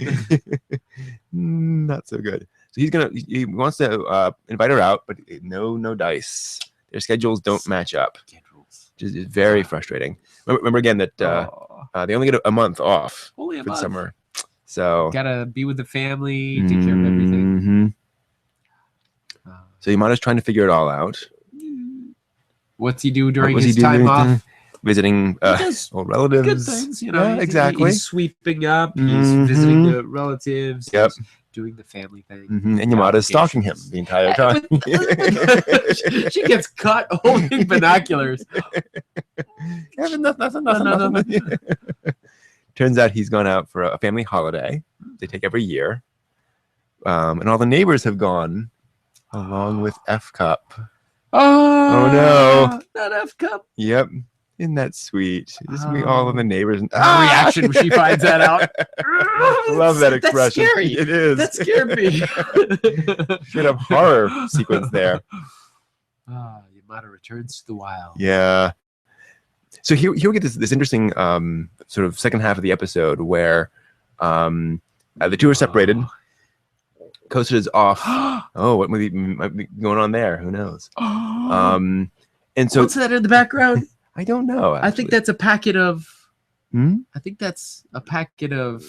Not so good. So he wants to invite her out, but no dice. Their schedules don't match up. Which is very frustrating. Remember again that they only get a month off for the summer. So gotta be with the family, take care of everything. So Yamada's trying to figure it all out. What's he do during his time off? Visiting old relatives. Good things, you know. Yeah, exactly. He's sweeping up. He's visiting the relatives. Yep. He's doing the family thing. And Yamada's stalking him the entire time. She gets caught holding binoculars. Nothing. Turns out he's gone out for a family holiday. They take every year. And all the neighbors have gone along with F Cup. Oh no. Not F Cup. Yep. Isn't that sweet? Just me, all of the neighbors. Her reaction when she finds that out. Love that expression. That's scary. It is. That scared me. Straight up horror sequence there. Yamada returns to the wild. Yeah. So here we get this interesting sort of second half of the episode where the two are separated. Kosuda's off. What might be going on there? Who knows? And so what's that in the background? I don't know. Actually. I think that's a packet of. I think that's a packet of.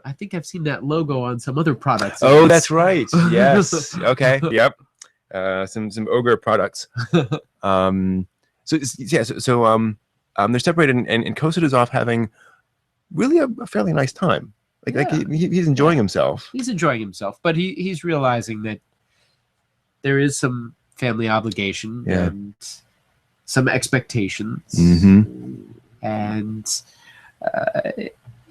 I think I've seen that logo on some other products. Oh, that's right. Yes. Okay. Yep. Some ogre products. So they're separated, and Kosuda's off having really a fairly nice time. Like he's enjoying himself. He's enjoying himself, but he's realizing that there is some family obligation and some expectations, and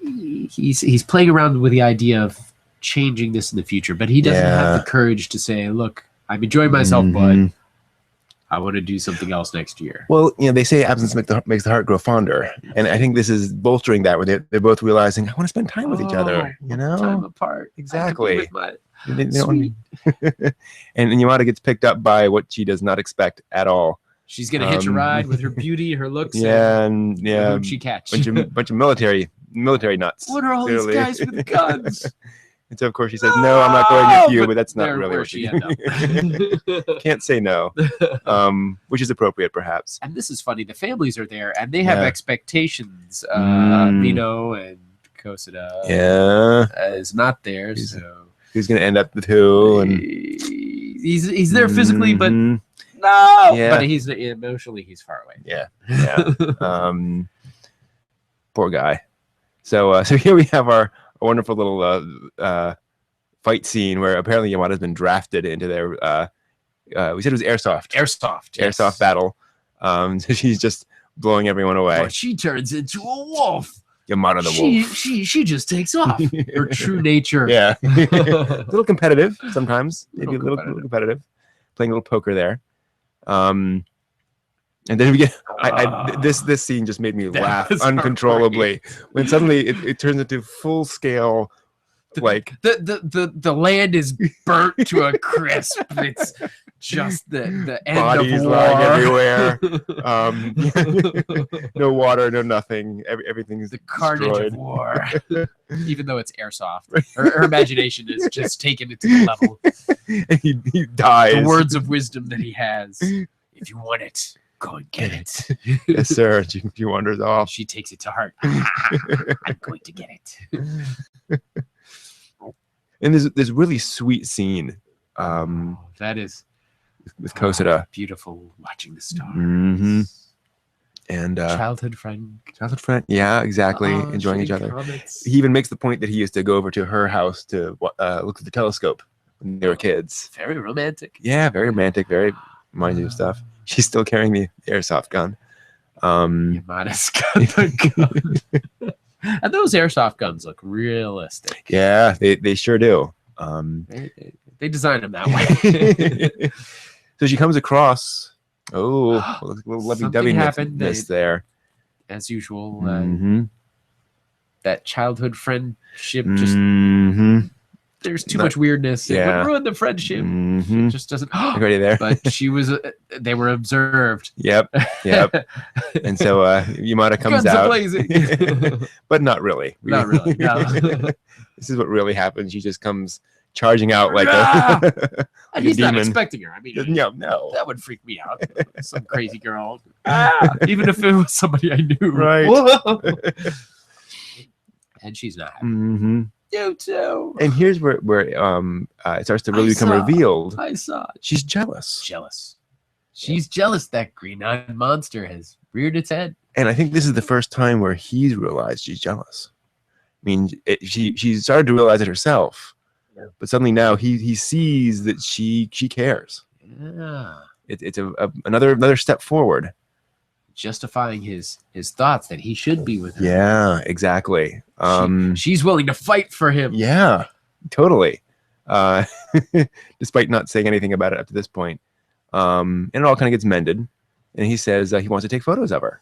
he's playing around with the idea of changing this in the future, but he doesn't have the courage to say, "Look, I'm enjoying myself, but I want to do something else next year." Well, they say absence makes the heart grow fonder, and I think this is bolstering that, where they're both realizing, I want to spend time with each other. Time apart, exactly. And Yamada gets picked up by what she does not expect at all. She's gonna hitch a ride with her beauty, her looks. And who'd she catch? bunch of military nuts. What are all these guys with guns? And so of course she says, "No, I'm not going with you," but that's not really where what she ended up. Can't say no, which is appropriate perhaps. And this is funny. The families are there, and they have expectations. Mino and Kosuda is not there, so he's going to end up with who? And he's there physically, but no. But he's emotionally he's far away. Poor guy. So here we have our wonderful little fight scene where apparently Yamada's been drafted into their we said it was airsoft battle. So she's just blowing everyone away. But she turns into a wolf. Yamada the wolf. She just takes off. Her true nature. Yeah. A little competitive sometimes. Maybe a little competitive. Playing a little poker there. And then we get this scene just made me laugh uncontrollably when suddenly it turns into full scale like the land is burnt to a crisp. It's just the end bodies of war. lying everywhere. No water, no nothing. Everything's The carnage destroyed. of war. Even though it's airsoft, her imagination is just taken it to the level. And he dies. The words of wisdom that he has. If you want it, go and get it. Yes, sir. She wanders off. She takes it to heart. I'm going to get it. And there's this really sweet scene That is with Kosada. beautiful, watching the stars. Mhm. And Childhood friend. childhood friend. Yeah, exactly. Oh, Enjoying each shooting other. comets. He even makes the point that he used to go over to her house to look at the telescope when they were kids. Very romantic. Yeah, very romantic, very reminds you of stuff. She's still carrying the airsoft gun. Yamada's got the gun. And those airsoft guns look realistic. Yeah, they sure do. They designed them that way. So she comes across. Oh, a little Something lovey-dovey happened. miss there. As usual, Mhm. that childhood friendship just Mhm. there's too Not- much weirdness. It yeah. would ruin the friendship. It Mhm. just doesn't. Already there. But she was. They were observed. Yep. And so Yamada comes Guns out, a-blazing. but not really. Not really. No. This is what really happens. She just comes charging out like Ah! a, And a he's not demon. expecting her. I mean, No. that would freak me out. Some crazy girl. Even if it was somebody I knew. Right. Whoa. And she's not. Hmm. You too. And here's where it starts to really I become saw. revealed. I saw. She's jealous. Jealous. She's jealous that green-eyed monster has reared its head. And I think this is the first time where he's realized she's jealous. I mean, she started to realize it herself, but suddenly now he sees that she cares. Yeah. It's another step forward. Justifying his thoughts that he should be with her. Yeah, exactly. She's willing to fight for him. Yeah, totally. Despite not saying anything about it up to this point, and it all kind of gets mended. And he says he wants to take photos of her,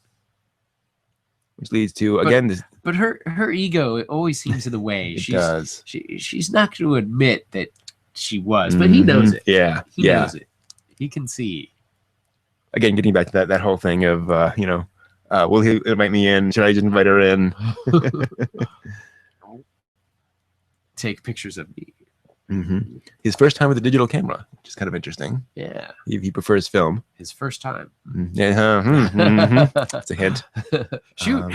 which leads to again this. But her ego always seems in the way. It does. She's not going to admit that she was, but he knows it. Yeah, He knows it. He can see. Again, getting back to that whole thing of will he invite me in? Should I just invite her in? Take pictures of me. Mm-hmm. His first time with a digital camera, which is kind of interesting. Yeah. He prefers film. His first time. Yeah, mhm. That's a hint. Shoot.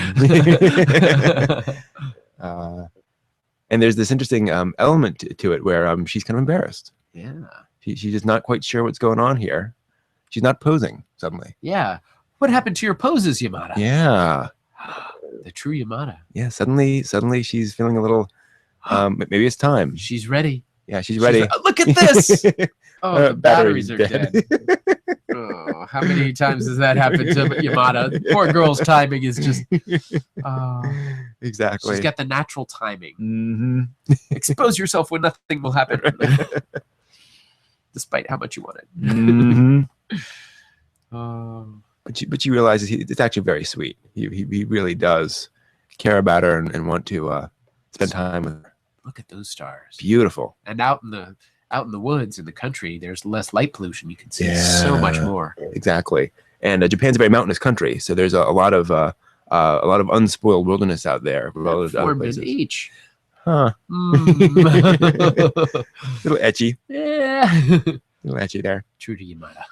And there's this interesting element to it where she's kind of embarrassed. Yeah. She's just not quite sure what's going on here. She's not posing suddenly. Yeah. What happened to your poses, Yamada? Yeah. The true Yamada. Yeah. Suddenly she's feeling a little. Maybe it's time. She's ready. Yeah, she's ready. Look at this. Oh, the battery's batteries are dead. Oh, how many times has that happened to Yamada? Poor girl's timing is just. Exactly. She's got the natural timing. Mm-hmm. Expose yourself when nothing will happen, despite how much you want it. Mm-hmm. Oh. But she realizes it's actually very sweet. He really does care about her and want to spend time with her. Look at those stars. Beautiful. And out in the woods in the country, there's less light pollution. You can see so much more. Exactly. And Japan's a very mountainous country, so there's a lot of unspoiled wilderness out there. Relative to other Formed an places. H. Huh. Mm. Little etchy. Yeah. Little etchy there. True to Yamada.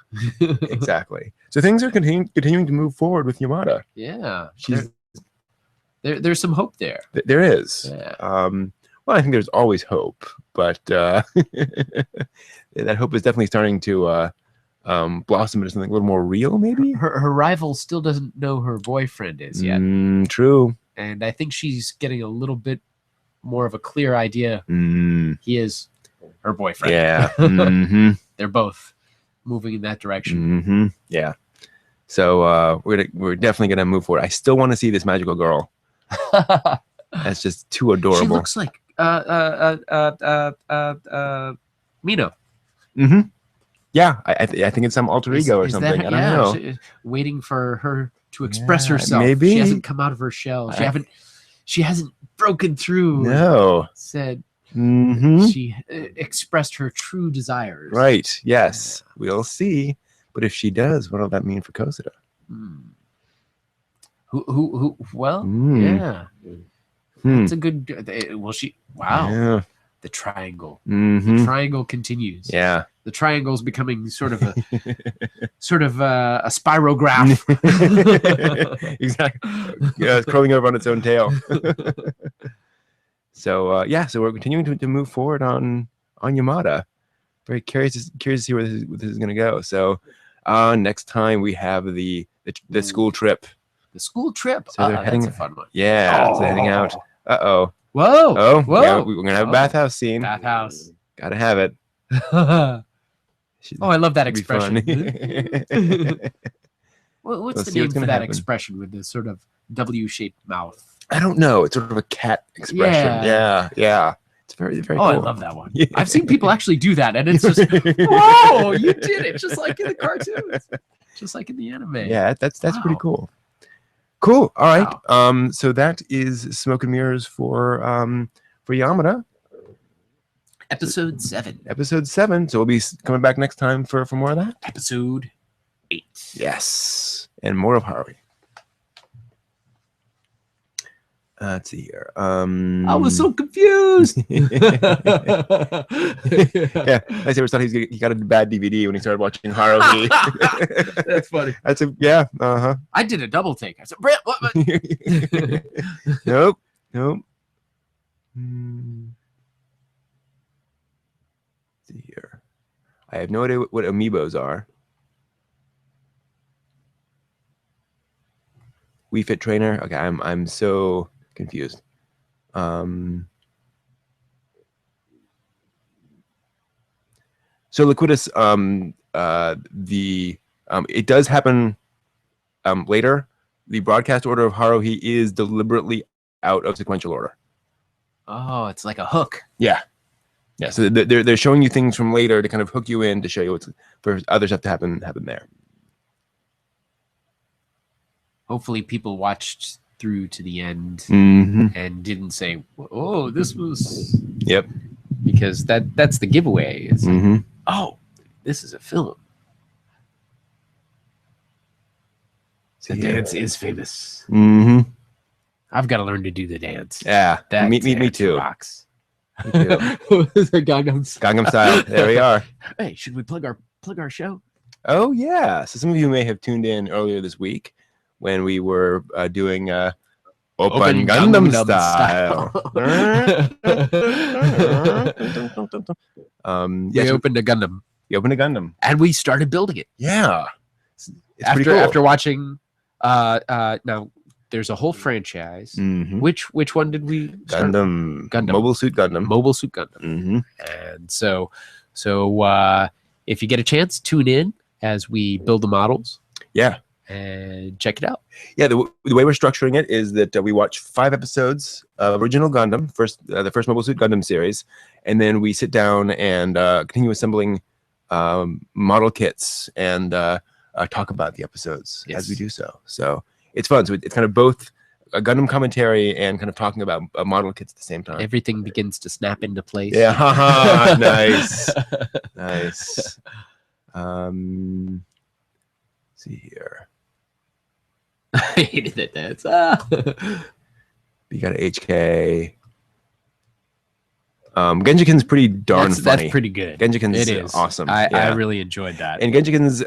Exactly. So things are continuing to move forward with Yamada. Yeah. She's There's some hope there. there is. Yeah. Well, I think there's always hope, but that hope is definitely starting to blossom into something a little more real, maybe. Her rival still doesn't know her boyfriend is yet. True. And I think she's getting a little bit more of a clear idea. He is her boyfriend. Yeah. Mm-hmm. They're both moving in that direction. Mm-hmm. Yeah. So we're definitely gonna move forward. I still want to see this magical girl. That's just too adorable. She looks like Mino. Mm-hmm. Yeah, I think it's some alter ego or something. I don't know. Waiting for her to express Yeah, herself. maybe. She hasn't come out of her shell. She hasn't broken through. No. Said, Mhm. She expressed her true desires. Right. Yes. We'll see. But if she does, what will that mean for Kosuda? Hmm. Who? Well, Hmm. yeah. Hmm. That's a good. Well, she. Wow. Yeah. The triangle. Mhm. The triangle continues. Yeah. The triangle's becoming sort of a spirograph. Exactly. Yeah, it's curling over on its own tail. So yeah, so we're continuing to move forward on Yamada. Very curious to see where this is going to go. So next time we have the school trip. The school trip. So they're heading. That's a fun one. Yeah, so they're heading out. Oh. Whoa. Oh. Whoa. Yeah, we're gonna have a bathhouse scene. Bathhouse. Gotta have it. Oh, I love that It'd be fun. expression. What's We'll the see name what's for gonna that happen. expression with this sort of W-shaped mouth? I don't know. It's sort of a cat expression. Yeah. Yeah. It's very cool. I love that one. Yeah. I've seen people actually do that, and it's just, whoa, you did it, just like in the cartoons, just like in the anime. Yeah, that's pretty Wow. cool. Cool. All right. Wow. So that is Smoke and Mirrors for Yamada, Episode 7. episode 7. So we'll be coming back next time for more of that. Episode 8. Yes, and more of Haruhi. Let's see here. I was so confused. Yeah, I thought he got a bad DVD when he started watching Haruhi. That's funny. That's uh-huh. I did a double take. I said, Brett, what? Nope. Let's see here. I have no idea what amiibos are. Wii Fit Trainer. Okay, I'm so confused. So Liquidus, it does happen later. The broadcast order of Haruhi is deliberately out of sequential order. Oh, it's like a hook. Yeah. So they're showing you things from later to kind of hook you in to show you what's for other stuff to happen there. Hopefully people watched through to the end Mm-hmm. and didn't say, oh, this was... Yep. Because that's the giveaway. It's like, Mm-hmm. oh, this is a film. The dance is famous. Mm-hmm. I've got to learn to do the dance. Yeah. That Me dance too. Rocks. Me too. Gangnam Style. There we are. Hey, should we plug our show? Oh yeah. So some of you may have tuned in earlier this week when we were doing Open Gundam Style. We opened a Gundam We opened a Gundam. and we started building it. Yeah. It's pretty cool. After watching, now there's a whole franchise. Mhm. Which one did we start? Gundam. Gundam. Mobile Suit Gundam. Mobile Suit Gundam. Mm-hmm. And so if you get a chance, tune in as we build the models. Yeah. And check it out. Yeah, the way we're structuring it is that we watch 5 episodes of original Gundam, the first Mobile Suit Gundam series, and then we sit down and continue assembling model kits and talk about the episodes as we do so. So it's fun. So it's kind of both a Gundam commentary and kind of talking about model kits at the same time. Everything begins to snap into place. Yeah, haha, nice, nice. See here. I hated that dance. You got HK. Genjiken's pretty darn funny. That's pretty good. Genjiken's It is awesome. I really enjoyed that. And Genjiken's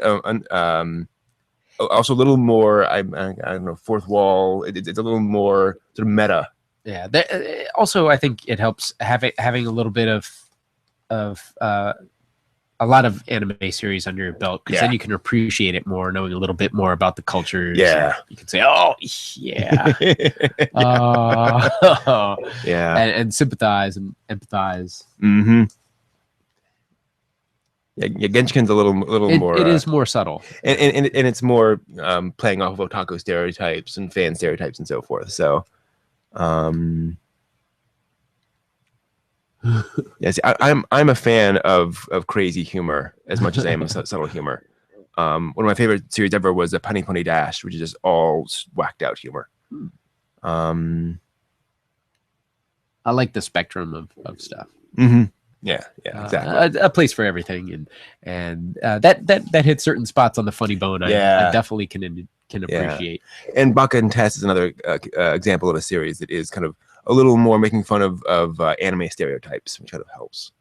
also a little more, I don't know, fourth wall. It's a little more sort of meta. Yeah. Also, I think it helps having a little bit of a lot of anime series under your belt, because then you can appreciate it more, knowing a little bit more about the cultures. Yeah. You can say, oh, yeah. Yeah. And sympathize and empathize. Mm-hmm. Yeah, Genjiken's a little more. It is more subtle, and it's more playing off of otaku stereotypes and fan stereotypes and so forth. So, yes, I'm a fan of crazy humor as much as I am of subtle humor. One of my favorite series ever was Punny Pony Dash, which is just all whacked out humor. I like the spectrum of stuff. Mm-hmm. Yeah, exactly. A place for everything, and that hits certain spots on the funny bone. I definitely can appreciate. And Baka and Test is another example of a series that is kind of a little more making fun of anime stereotypes, which kind of helps.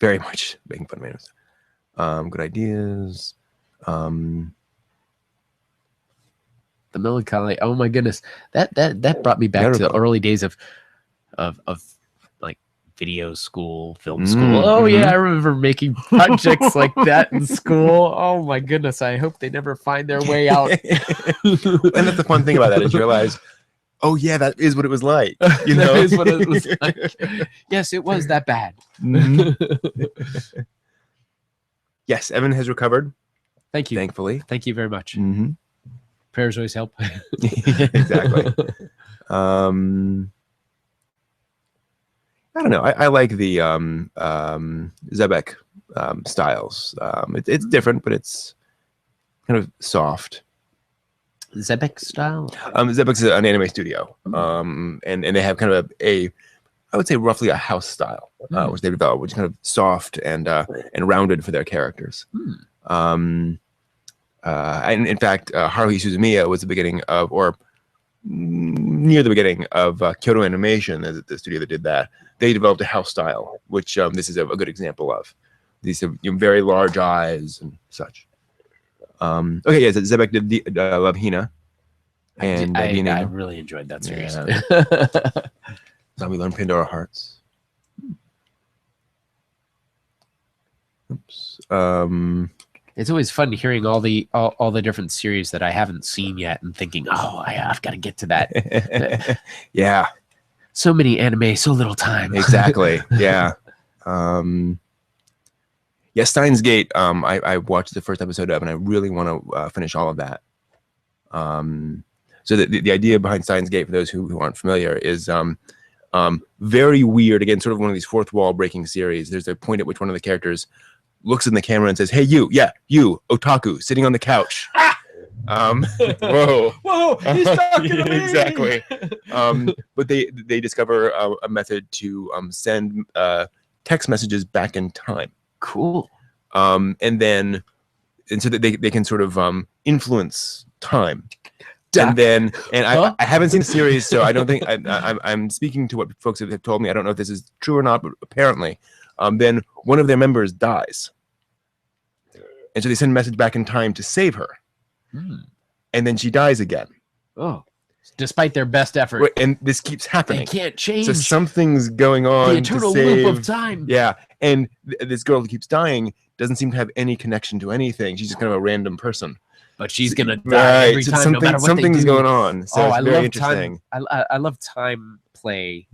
Very much making fun of anime. Good ideas. The melancholy. Oh my goodness, that brought me back to the early days of like video school, film school. Oh yeah, I remember making projects like that in school. Oh my goodness, I hope they never find their way out. And that's the fun thing about that is you realize, oh yeah, that is what it was like. You know, that is what it was like. Yes, it was that bad. Yes, Evan has recovered. Thank you. Thankfully. Thank you very much. Mm-hmm. Prayers always help. Exactly. I don't know. I like the Zebek styles. It's different, but it's kind of soft. Zebek style? Zebek's an anime studio, and they have kind of I would say roughly a house style, which they develop, which is kind of soft and rounded for their characters. And in fact, Haruhi Suzumiya was the beginning of, or near the beginning of Kyoto Animation, the studio that did that. They developed a house style, which this is a good example of. These have very large eyes and such. Okay, yeah, so Zebek did Love Hina. And I really enjoyed that series. Yeah. Zombie Learn Pandora Hearts. Oops. It's always fun hearing all the different series that I haven't seen yet and thinking, oh, I've got to get to that. Yeah. So many anime, so little time. Exactly. Yeah. Yeah, Steins Gate. I watched the first episode of, and I really want to finish all of that. So the idea behind Steins Gate, for those who aren't familiar, is very weird. Again, sort of one of these fourth wall breaking series. There's a point at which one of the characters looks in the camera and says, "Hey, you, otaku, sitting on the couch." Whoa, he's talking to me. Exactly. But they discover a method to send text messages back in time. Cool. And so that they can sort of influence time. And I haven't seen the series, so I don't think I'm speaking to what folks have told me. I don't know if this is true or not, but apparently, then one of their members dies, and so they send a message back in time to save her, and then she dies again. Oh, despite their best effort, and this keeps happening. They can't change. So something's going on. The eternal loop of time. Yeah, and this girl who keeps dying doesn't seem to have any connection to anything. She's just kind of a random person. But she's gonna die every time, no matter what something's they do. Going on. So it's very interesting. I love time play,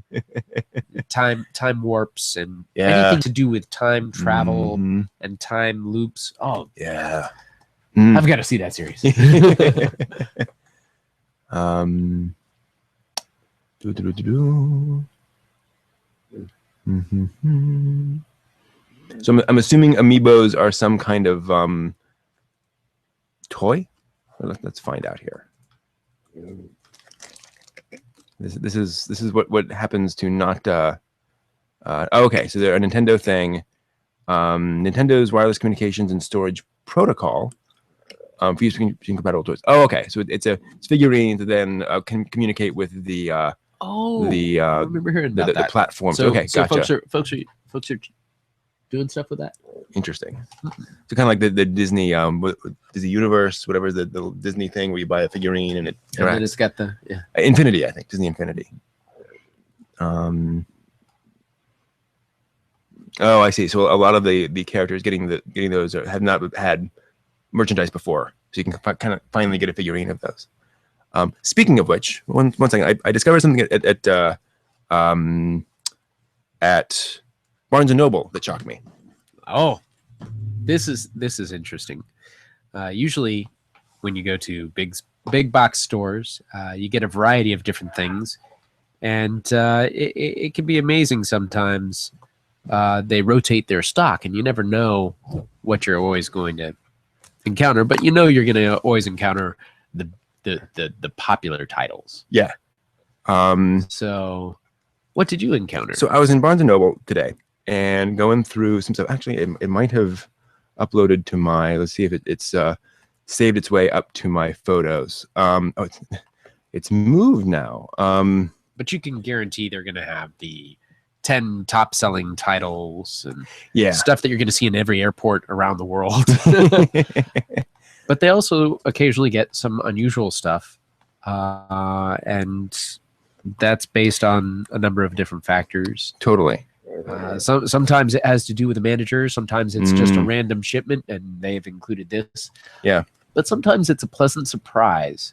time warps, and anything to do with time travel and time loops. Oh yeah, I've got to see that series. So I'm assuming amiibos are some kind of toy. Let's find out here. This is what happens to not. Okay, so they're a Nintendo thing. Nintendo's wireless communications and storage protocol for use between compatible toys. Oh, okay, so it's figurines that then can communicate with the. I remember hearing about that. The platforms. So, okay, so gotcha. Folks are doing stuff with that. Interesting. So kind of like the Disney Disney Universe, whatever the Disney thing where you buy a figurine and it interacts. And then it's got the Infinity, I think, Disney Infinity. Oh, I see. So a lot of the characters getting those have not had merchandise before, so you can kind of finally get a figurine of those. Speaking of which, one second, I discovered something at Barnes and Noble that shocked me. Oh, this is interesting. Usually, when you go to big box stores, you get a variety of different things, and it can be amazing sometimes. They rotate their stock, and you never know what you're always going to encounter. But you know you're going to always encounter the popular titles. Yeah. So, what did you encounter? So I was in Barnes and Noble today and going through some stuff. Actually, it might have uploaded to my. Let's see if it's saved its way up to my photos. Oh, it's moved now. But you can guarantee they're going to have the 10 top-selling titles and stuff that you're going to see in every airport around the world. But they also occasionally get some unusual stuff, and that's based on a number of different factors. Totally. Sometimes it has to do with the manager. Sometimes it's just a random shipment, and they've included this. Yeah. But sometimes it's a pleasant surprise,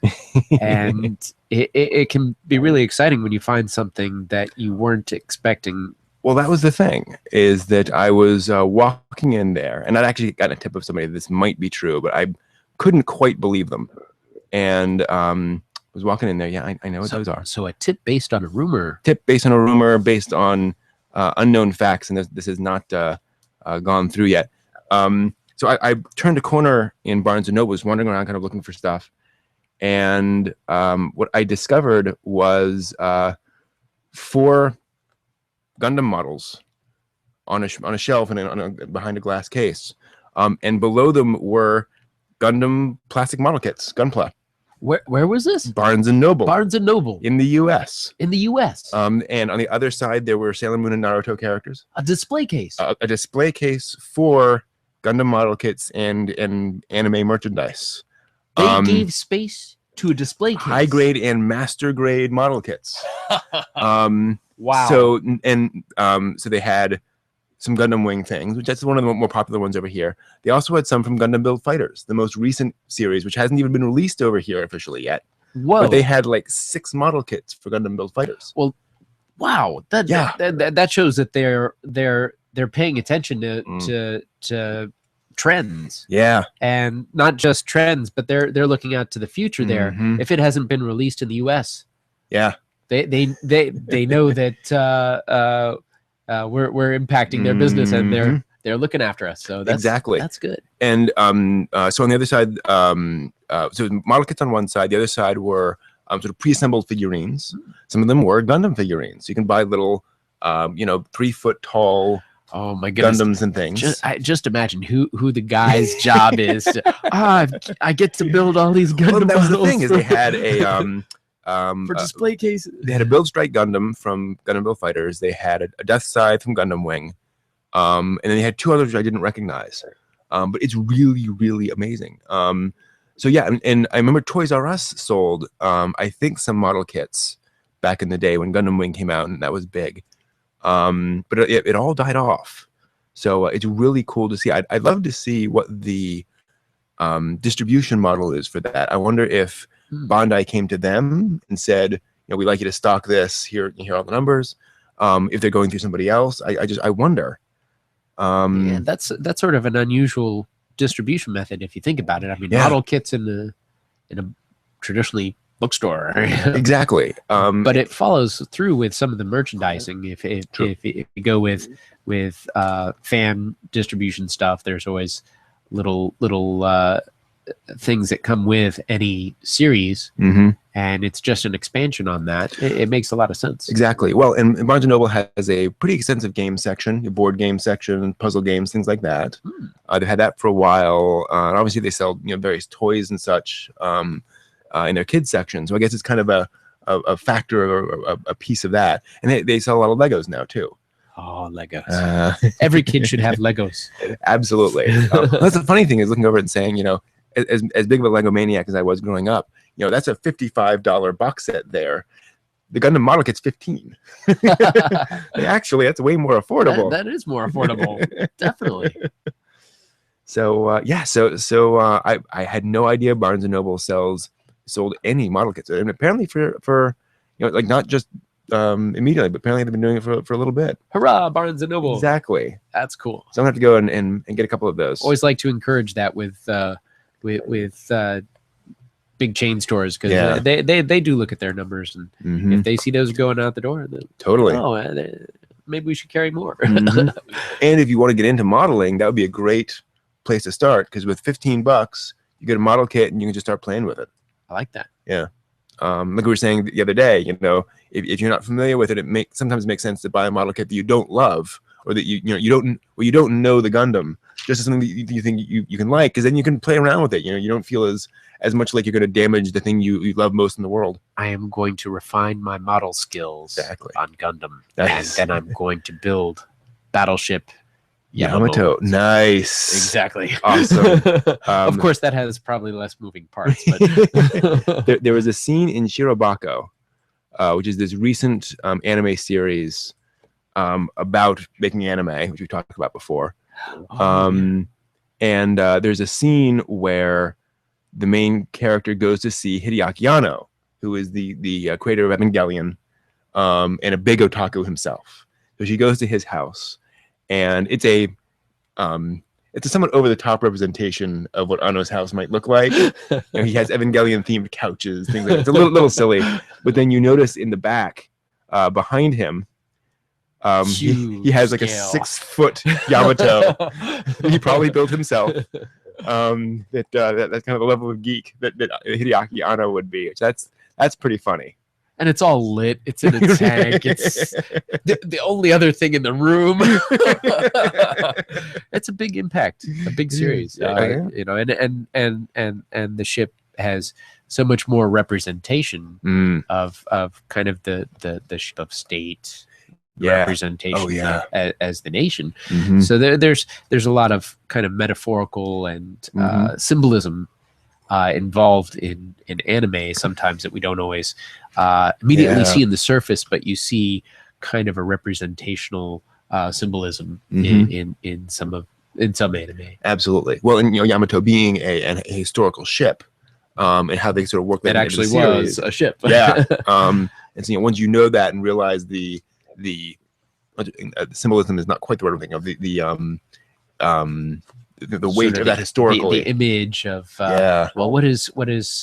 and it can be really exciting when you find something that you weren't expecting. Well, that was the thing, is that I was walking in there, and I'd actually gotten a tip of somebody that this might be true, but I couldn't quite believe them. And was walking in there. Yeah, I know what those are. So a tip based on a rumor. Tip based on a rumor, based on unknown facts, and this has not gone through yet. So I turned a corner in Barnes & Noble, was wandering around kind of looking for stuff. And what I discovered was 4 Gundam models on a shelf and behind a glass case. And below them were Gundam plastic model kits, Gunpla. Where was this? Barnes & Noble. Barnes & Noble. In the U.S. In the U.S. And on the other side, there were Sailor Moon and Naruto characters. A display case. A display case for Gundam model kits and anime merchandise. They gave space to a display case. High grade and master grade model kits. Wow. So so they had some Gundam Wing things, which that's one of the more popular ones over here. They also had some from Gundam Build Fighters, the most recent series, which hasn't even been released over here officially yet. Whoa. But they had like 6 model kits for Gundam Build Fighters. Well, wow. That shows that they're paying attention to trends. Yeah. And not just trends, but they're looking out to the future there. Mhm. If it hasn't been released in the US, yeah, they know that we're impacting their business, and they're looking after us. So that's good. And so on the other side, so model kits on one side, the other side were sort of pre-assembled figurines. Some of them were Gundam figurines. You can buy little 3 foot tall Oh my goodness. Gundams and things. Just imagine who the guy's job is. I get to build all these Gundam. Well, that was the models thing, is they had a for display cases. They had a Build Strike Gundam from Gundam Build Fighters. They had a Death Scythe from Gundam Wing, and then they had 2 others which I didn't recognize. But it's really, really amazing. So yeah, and I remember Toys R Us sold I think some model kits back in the day when Gundam Wing came out, and that was big. But it all died off. So it's really cool to see. I'd love to see what the distribution model is for that. I wonder if Bandai came to them and said, we'd like you to stock this. Here are all the numbers. If they're going through somebody else, I wonder. Yeah, that's sort of an unusual distribution method if you think about it. I mean, model kits in a traditionally bookstore. Exactly. But it follows through with some of the merchandising. If you go with fan distribution stuff, there's always little things that come with any series, and it's just an expansion on that. It makes a lot of sense. Exactly. Well, and Barnes & Noble has a pretty extensive game section, a board game section, puzzle games, things like that. They've had that for a while. And obviously, they sell various toys and such in their kids section. So I guess it's kind of a factor or a piece of that. And they sell a lot of Legos now too. Oh, Legos! Every kid should have Legos. Absolutely. That's the funny thing, is looking over it and saying, as big of a Lego maniac as I was growing up, that's a $55 box set there. The Gundam model kit's $15. Actually, that's way more affordable. That is more affordable. Definitely. So I had no idea Barnes & Noble sold any model kits, and apparently for like not just immediately, but apparently they've been doing it for a little bit. Hurrah, Barnes & Noble! Exactly. That's cool. So I'm gonna have to go and get a couple of those. Always like to encourage that with big chain stores, because they do look at their numbers, and if they see those going out the door, then totally. Maybe we should carry more. And if you want to get into modeling, that would be a great place to start, because with $15 you get a model kit and you can just start playing with it. I like that. Yeah. like we were saying the other day, you know, if you're not familiar with it, sometimes makes sense to buy a model kit that you don't love, or that you don't know the Gundam, just as something that you think you can like, because then you can play around with it. You know, you don't feel as much like you're going to damage the thing you love most in the world. I am going to refine my model skills on Gundam, and then I'm going to build Battleship Yamato. Nice. Exactly. Awesome. Of course, that has probably less moving parts. But there was a scene in Shirobako, which is this recent anime series about making anime, which we talked about before. And there's a scene where the main character goes to see Hideaki Anno, who is the creator of Evangelion, and a big otaku himself. So she goes to his house, and it's a somewhat over the top representation of what Anno's house might look like. You know, he has Evangelion themed couches, things like that. It's a little silly, but then you notice in the back behind him, he has like a 6-foot Yamato he probably built himself. That's kind of the level of geek that Hideaki Anno would be. That's pretty funny. And it's all lit. It's in a tank. It's the only other thing in the room. It's a big impact, a big series. You know, and the ship has so much more representation of kind of the ship of state representation as the nation. So there's a lot of kind of metaphorical and symbolism involved in anime sometimes that we don't always immediately see in the surface, but you see kind of a representational symbolism in some anime. Absolutely. Well, and you know, Yamato being a historical ship, and how they sort of work that actually into the series. Was a ship. And so, you know, once you know that and realize the symbolism is not quite the word I'm thinking of, the weight of that historically, the image of well, what is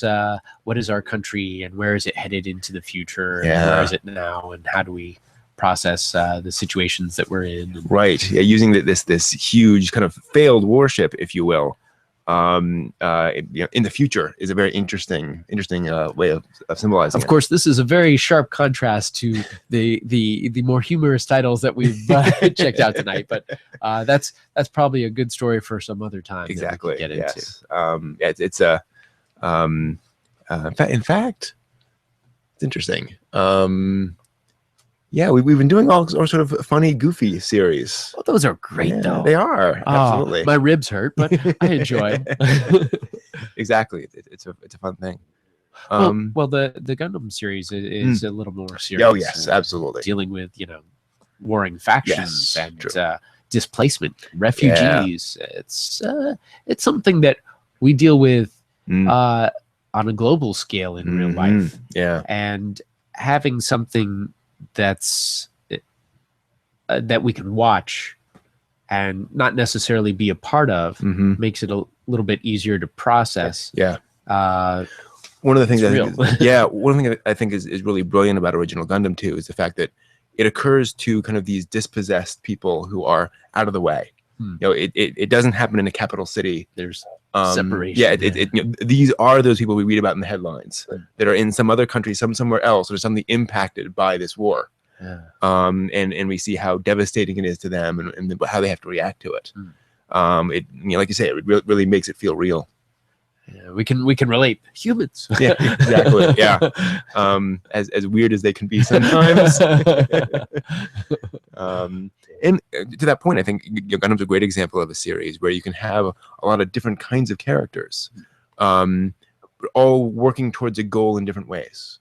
our country, and where is it headed into the future, and where is it now, and how do we process the situations that we're in? Right. Yeah, using this huge kind of failed warship, if you will, you know, in the future is a very interesting way of symbolizing. Of course, this is a very sharp contrast to the more humorous titles that we've checked out tonight. But that's probably a good story for some other time. Exactly. That we can get into. It's a in fact, it's interesting. Yeah, we've been doing all sort of funny, goofy series. Well, those are great, though. They are, absolutely. My ribs hurt, but I enjoy them. Exactly, it's a fun thing. Well, the Gundam series is a little more serious. Oh yes, absolutely. Dealing with warring factions and displacement, refugees. It's something that we deal with on a global scale in real life. Yeah, and having something that's that we can watch and not necessarily be a part of makes it a little bit easier to process. One of the things one thing I think is really brilliant about Original Gundam 2 is the fact that it occurs to kind of these dispossessed people who are out of the way. You know, it doesn't happen in a capital city. There's separation. Yeah, you know, these are those people we read about in the headlines that are in some other country, somewhere else, or something impacted by this war. And we see how devastating it is to them, and how they have to react to it. It, you know, like you say, it really makes it feel real. Yeah, we can relate. Humans. Yeah, exactly. Yeah, as weird as they can be sometimes. And to that point, I think Gundam's a great example of a series where you can have a lot of different kinds of characters, all working towards a goal in different ways.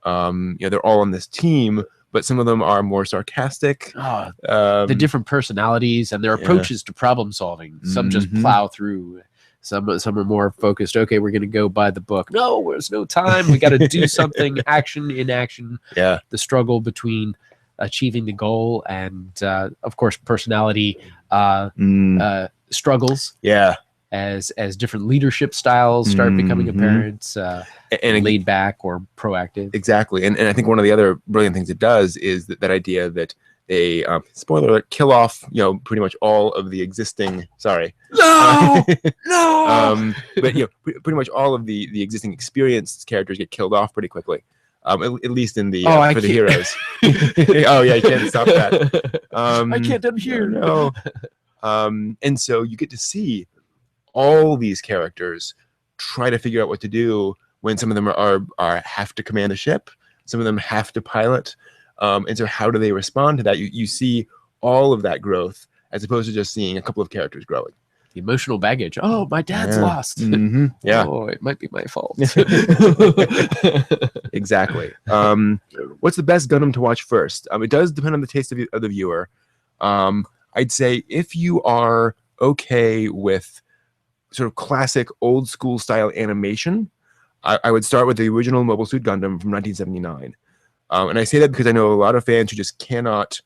You know, they're all on this team, but some of them are more sarcastic. The different personalities and their approaches to problem solving. Some just plow through. Some are more focused. Okay, we're going to go by the book. No, there's no time. We got to do something. Action in action. Yeah. The struggle between achieving the goal and, of course, personality struggles. Yeah. As different leadership styles start becoming apparent, and laid back or proactive. Exactly. And I think one of the other brilliant things it does is that idea that they spoiler alert, kill off pretty much all of the existing. Sorry. No, no. But pretty much all of the existing experienced characters get killed off pretty quickly. At least in the for the heroes. Oh yeah, you can't stop that. I can't unhear. No. And so you get to see all these characters try to figure out what to do when some of them are have to command a ship, some of them have to pilot. And so how do they respond to that? You see all of that growth as opposed to just seeing a couple of characters growing. The emotional baggage. Oh, my dad's lost. Mm-hmm. Yeah. Oh, it might be my fault. Exactly. What's the best Gundam to watch first? It does depend on the taste of the viewer. I'd say if you are okay with sort of classic old school style animation, I would start with the original Mobile Suit Gundam from 1979. And I say that because I know a lot of fans who just cannot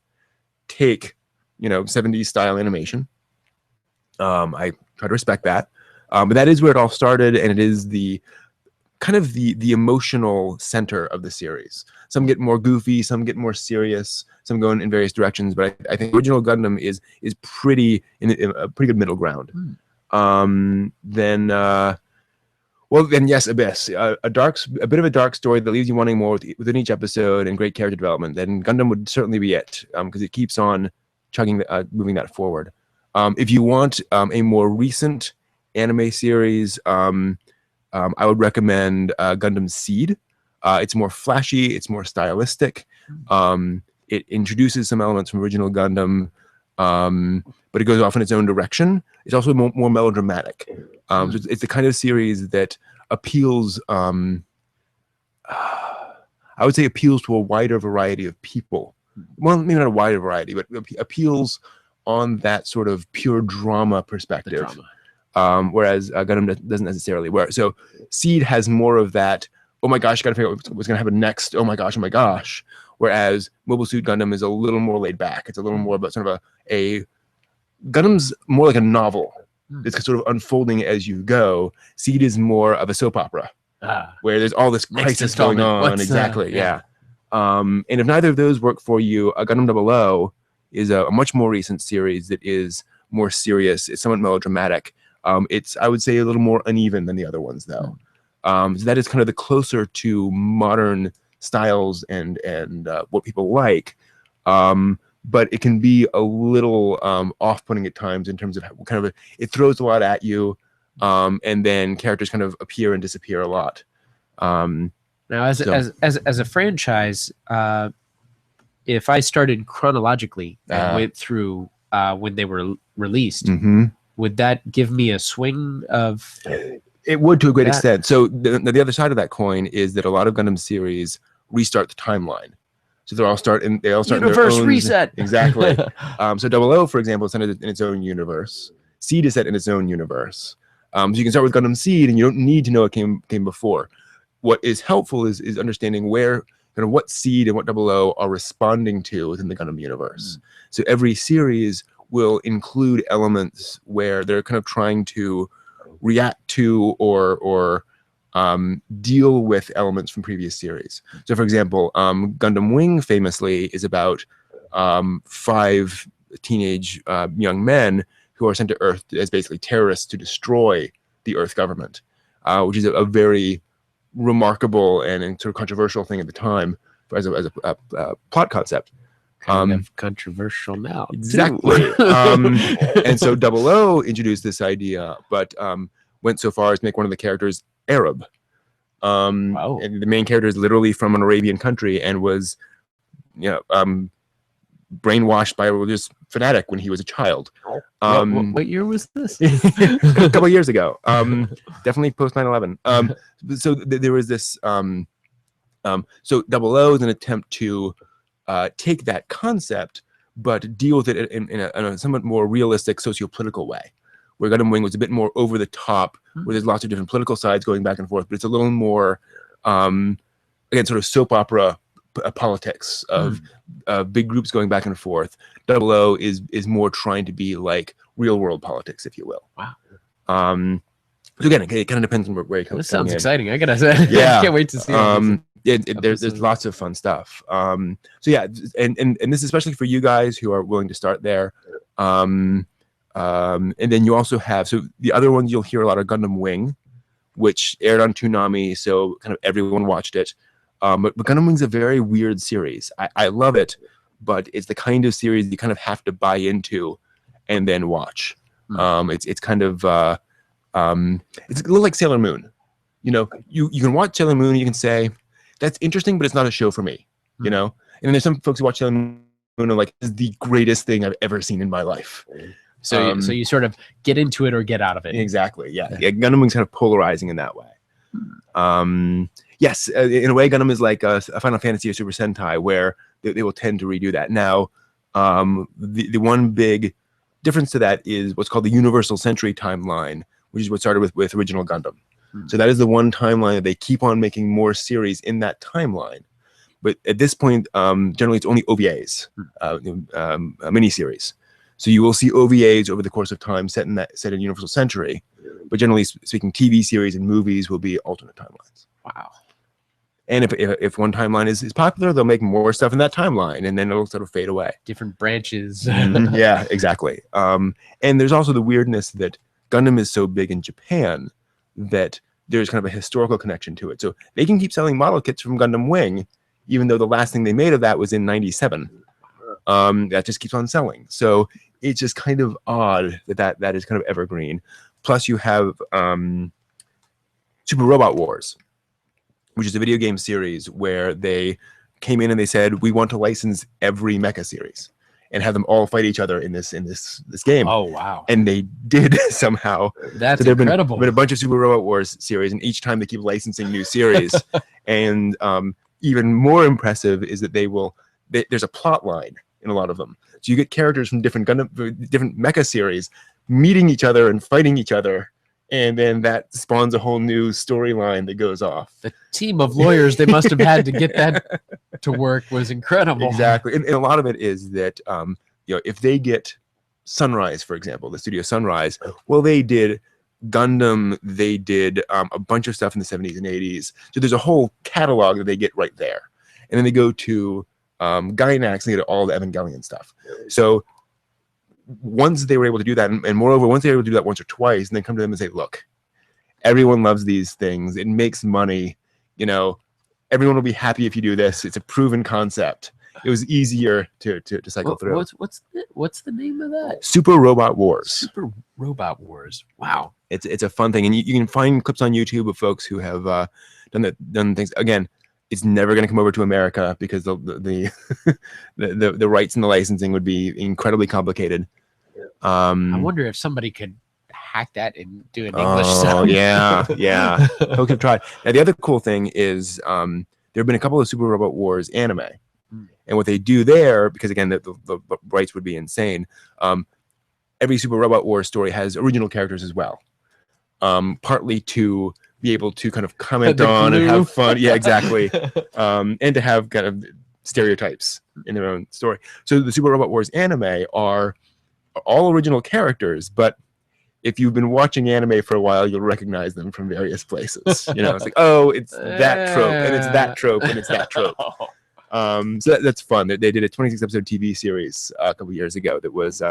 take 70s style animation. I try to respect that. But that is where it all started, and it is the kind of the emotional center of the series. Some get more goofy, some get more serious, some go in various directions, but I think original Gundam is pretty in a pretty good middle ground. Then yes, Abyss, a bit of a dark story that leaves you wanting more within each episode, and great character development. Then Gundam would certainly be it, because it keeps on chugging, moving that forward. If you want a more recent anime series, I would recommend Gundam Seed. It's more flashy, it's more stylistic. It introduces some elements from original Gundam, but it goes off in its own direction. It's also more melodramatic. So it's the kind of series that appeals, I would say appeals to a wider variety of people. Well, maybe not a wider variety, but appeals on that sort of pure drama perspective. Whereas Gundam doesn't necessarily. So Seed has more of that, oh my gosh, gotta figure out what's gonna happen next, oh my gosh. Whereas Mobile Suit Gundam is a little more laid back. It's a little more about sort of a Gundam's more like a novel. It's sort of unfolding as you go. Seed is more of a soap opera, where there's all this crisis going on. Exactly, yeah. And if neither of those work for you, Gundam 00 is a much more recent series that is more serious. It's somewhat melodramatic. It's, I would say, a little more uneven than the other ones, though. So that is kind of the closer to modern styles and what people like. But it can be a little off-putting at times in terms of it throws a lot at you, and then characters kind of appear and disappear a lot. Now, as a franchise, if I started chronologically and went through when they were released, would that give me a swing of? It would, to a great extent. So the other side of that coin is that a lot of Gundam series restart the timeline. So they all start universe in their own, reset. Exactly. So 00, for example, is set in its own universe. Seed is set in its own universe. So you can start with Gundam Seed, and you don't need to know it came before. What is helpful is understanding where what Seed and what 00 are responding to within the Gundam universe. So every series will include elements where they're kind of trying to react to or deal with elements from previous series. So, for example, Gundam Wing famously is about 5 teenage young men who are sent to Earth as basically terrorists to destroy the Earth government, which is a very remarkable and sort of controversial thing at the time as a plot concept. Kind of controversial now. Exactly. And so 00 introduced this idea, but went so far as to make one of the characters Arab. Wow. And the main character is literally from an Arabian country and was, brainwashed by a religious fanatic when he was a child. What year was this? A couple of years ago. Definitely post 9/11. So there was this. So 00 is an attempt to take that concept, but deal with it in a somewhat more realistic socio-political way. Where Gundam Wing was a bit more over the top, where there's lots of different political sides going back and forth, but it's a little more, again, sort of soap opera politics of big groups going back and forth. 00 is more trying to be like real world politics, if you will. Wow. So again, it kind of depends on where you come. This sounds exciting. I gotta say, yeah. I can't wait to see it. There's lots of fun stuff. So yeah, and this is especially for you guys who are willing to start there. And then you also have, so the other ones you'll hear a lot of Gundam Wing, which aired on Toonami, so kind of everyone watched it. But Gundam Wing's a very weird series. I love it, but it's the kind of series you kind of have to buy into and then watch. It's kind of it's a little like Sailor Moon. You know, you can watch Sailor Moon and you can say, that's interesting, but it's not a show for me, you know? And then there's some folks who watch Sailor Moon and are like, this is the greatest thing I've ever seen in my life. So, so you sort of get into it or get out of it. Exactly, yeah. Gundam Wing's kind of polarizing in that way. Yes, in a way, Gundam is like a Final Fantasy or Super Sentai, where they will tend to redo that. Now, the one big difference to that is what's called the Universal Century timeline, which is what started with original Gundam. So that is the one timeline that they keep on making more series in that timeline. But at this point, generally it's only OVAs, miniseries. So you will see OVAs over the course of time set in Universal Century. But generally speaking, TV series and movies will be alternate timelines. Wow. And if one timeline is popular, they'll make more stuff in that timeline, and then it'll sort of fade away. Different branches. Yeah, exactly. And there's also the weirdness that Gundam is so big in Japan that there's kind of a historical connection to it. So they can keep selling model kits from Gundam Wing, even though the last thing they made of that was in '97. That just keeps on selling. So it's just kind of odd that is kind of evergreen. Plus you have Super Robot Wars, which is a video game series where they came in and they said, we want to license every mecha series and have them all fight each other in this game. Oh, wow. And they did somehow. That's so incredible. Been a bunch of Super Robot Wars series, and each time they keep licensing new series. And even more impressive is that there's a plot line in a lot of them. So you get characters from different mecha series meeting each other and fighting each other. And then that spawns a whole new storyline that goes off. The team of lawyers they must have had to get that to work was incredible. Exactly. And a lot of it is that, if they get Sunrise, for example, the studio Sunrise, well, they did Gundam, they did a bunch of stuff in the 70s and 80s. So there's a whole catalog that they get right there. And then they go to Gainax and they get all the Evangelion stuff. So once they were able to do that, and moreover, once they were able to do that once or twice, and then come to them and say, look, everyone loves these things. It makes money. Everyone will be happy if you do this. It's a proven concept. It was easier to cycle through. What's the name of that? Super Robot Wars. Super Robot Wars. Wow. It's a fun thing, and you can find clips on YouTube of folks who have done things. Again, it's never going to come over to America because the rights and the licensing would be incredibly complicated. I wonder if somebody could hack that and do an English sub. Oh, yeah. Folks have tried. Now, the other cool thing is there have been a couple of Super Robot Wars anime. And what they do there, because again, the rights would be insane, every Super Robot Wars story has original characters as well. Partly to be able to kind of comment on and have fun. Yeah, exactly. And to have kind of stereotypes in their own story. So the Super Robot Wars anime are all original characters, but if you've been watching anime for a while, you'll recognize them from various places. It's like, oh, it's that trope, and it's that trope, and it's that trope. So that's fun. They did a 26-episode TV series a couple years ago that was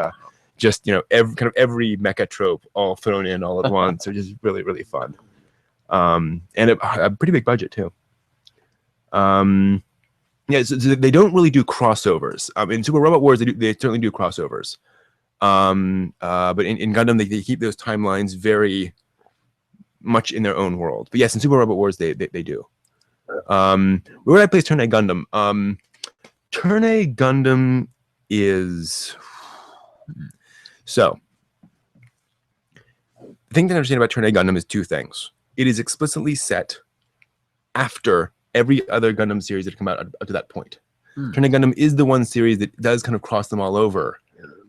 just every mecha trope all thrown in all at once. Which is really, really fun. And a pretty big budget too. So they don't really do crossovers. In Super Robot Wars, they certainly do crossovers. But in Gundam, they keep those timelines very much in their own world. But yes, in Super Robot Wars, they do. Where would I place Turn A Gundam? Turn A Gundam is... So, the thing to understand about Turn A Gundam is two things. It is explicitly set after every other Gundam series that come out up to that point. Turn A Gundam is the one series that does kind of cross them all over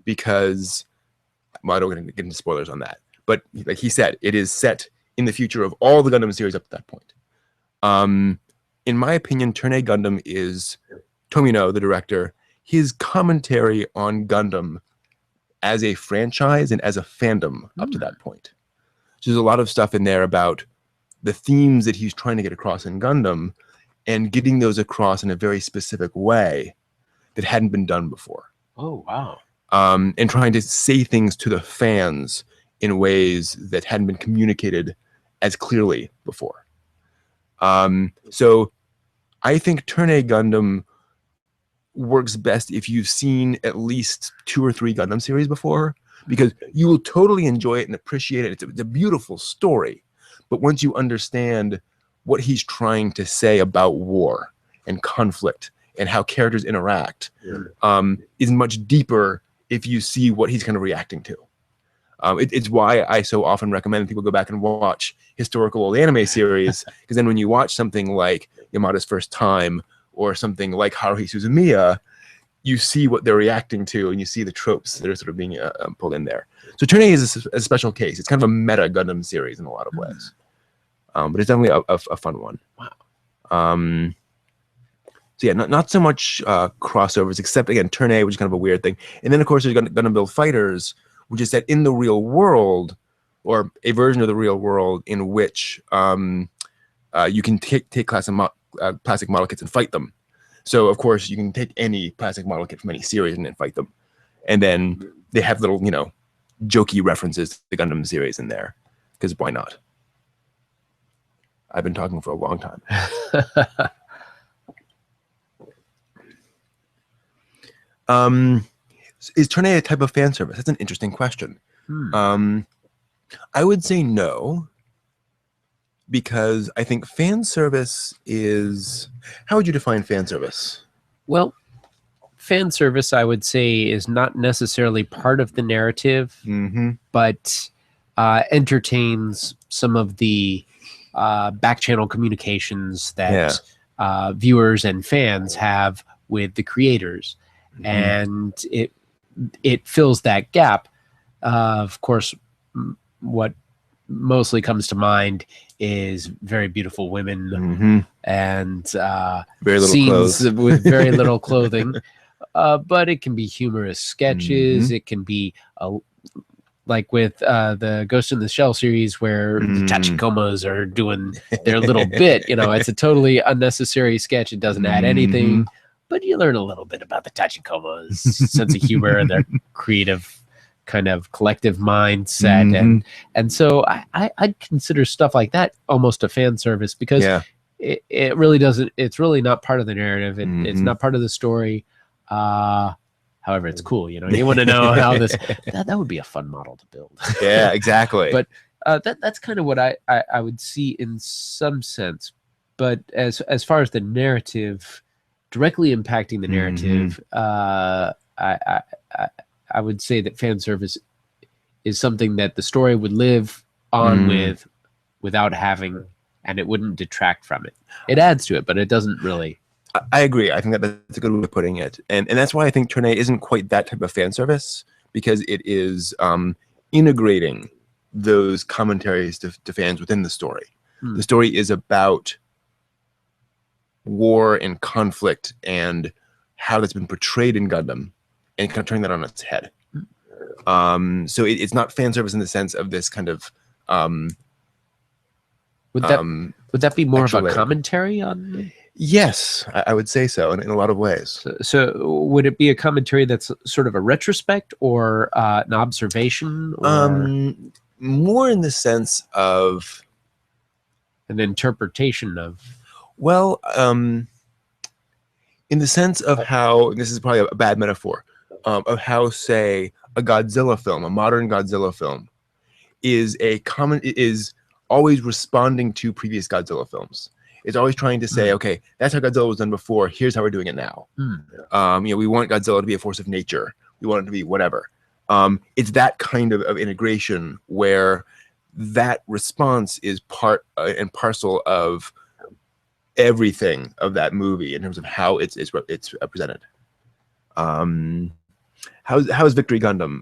because, well, I don't want to get into spoilers on that. But like he said, it is set in the future of all the Gundam series up to that point. In my opinion, Turn A Gundam is Tomino, the director, his commentary on Gundam as a franchise and as a fandom up to that point. So there's a lot of stuff in there about the themes that he's trying to get across in Gundam and getting those across in a very specific way that hadn't been done before. Oh, wow. And trying to say things to the fans in ways that hadn't been communicated as clearly before. So I think Turn A Gundam works best if you've seen at least 2 or 3 Gundam series before, because you will totally enjoy it and appreciate it. It's a beautiful story. But once you understand what he's trying to say about war and conflict and how characters interact, is much deeper if you see what he's kind of reacting to. It's why I so often recommend people go back and watch historical old anime series, because then when you watch something like Yamada's First Time or something like Haruhi Suzumiya, you see what they're reacting to and you see the tropes that are sort of being pulled in there. So Turn A is a special case. It's kind of a meta Gundam series in a lot of ways. But it's definitely a fun one. Wow. So yeah, not so much crossovers, except again, Turn A, which is kind of a weird thing. And then of course there's Gundam Build Fighters, which is set in the real world, or a version of the real world in which you can take plastic model kits and fight them. So of course you can take any plastic model kit from any series and then fight them. And then they have little, jokey references to the Gundam series in there, because why not? I've been talking for a long time. Is Turn A type of fan service? That's an interesting question. I would say no, because I think fan service is... How would you define fan service? Well, fan service, I would say, is not necessarily part of the narrative, but entertains some of the back-channel communications that viewers and fans have with the creators. And it fills that gap. Of course, what mostly comes to mind is very beautiful women and very little scenes clothes. with very little clothing. But it can be humorous sketches. It can be like with the Ghost in the Shell series, where the Tachikomas are doing their little bit. It's a totally unnecessary sketch. It doesn't add anything. But you learn a little bit about the Tachikoma's sense of humor and their creative kind of collective mindset. And so I'd consider stuff like that almost a fan service, because it really doesn't, it's really not part of the narrative. It's not part of the story. However, it's cool. You want to know how this, that would be a fun model to build. Yeah, exactly. But that's kind of what I would see in some sense. But as far as the narrative, directly impacting the narrative, I would say that fan service is something that the story would live on with without having, and it wouldn't detract from it. It adds to it, but it doesn't really. I agree. I think that's a good way of putting it. And that's why I think Turn A isn't quite that type of fan service, because it is integrating those commentaries to fans within the story. The story is about war and conflict and how that's been portrayed in Gundam, and kind of turning that on its head. So it's not fan service in the sense of this kind of would that be more of a commentary on? Yes, I would say so in a lot of ways. So would it be a commentary that's sort of a retrospect or an observation? Or more in the sense of an interpretation of. Well, in the sense of how, this is probably a bad metaphor, of how, say, a Godzilla film, a modern Godzilla film, is always responding to previous Godzilla films. It's always trying to say, okay, that's how Godzilla was done before. Here's how we're doing it now. We want Godzilla to be a force of nature. We want it to be whatever. It's that kind of integration where that response is part and parcel of everything of that movie in terms of how it's presented. How is Victory Gundam?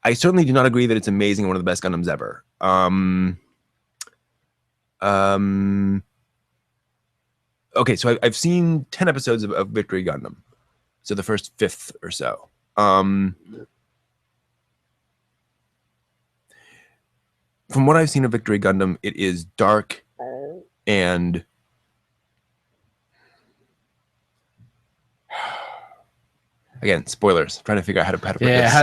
I certainly do not agree that it's amazing, one of the best Gundams ever. Okay, so I've seen 10 episodes of Victory Gundam, so the first 5th or so. From what I've seen of Victory Gundam, it is dark And again, spoilers. I'm trying to figure out how to put this.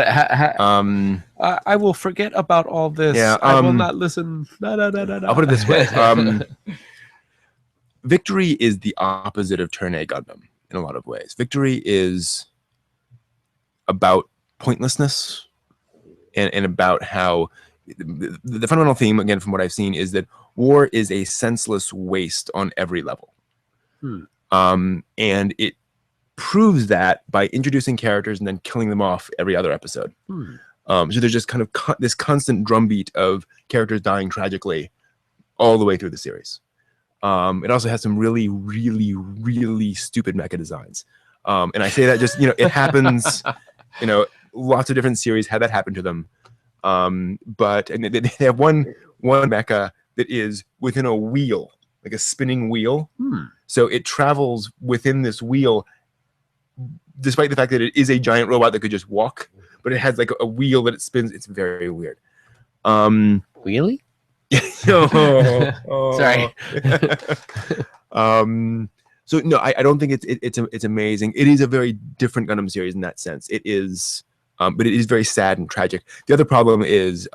I will forget about all this. Yeah, I will not listen. I'll put it this way. Victory is the opposite of Turn A Gundam in a lot of ways. Victory is about pointlessness and about how the fundamental theme, again, from what I've seen, is that war is a senseless waste on every level. And it proves that by introducing characters and then killing them off every other episode. So there's just kind of this constant drumbeat of characters dying tragically all the way through the series. It also has some really, really, really stupid mecha designs. And I say that just, it happens, lots of different series had that happen to them. But and they have one mecha that is within a wheel, like a spinning wheel. So it travels within this wheel, despite the fact that it is a giant robot that could just walk, but it has like a wheel that it spins. It's very weird. Wheelie? Sorry. So no, I don't think it's amazing. It is a very different Gundam series in that sense. It is, but it is very sad and tragic. The other problem is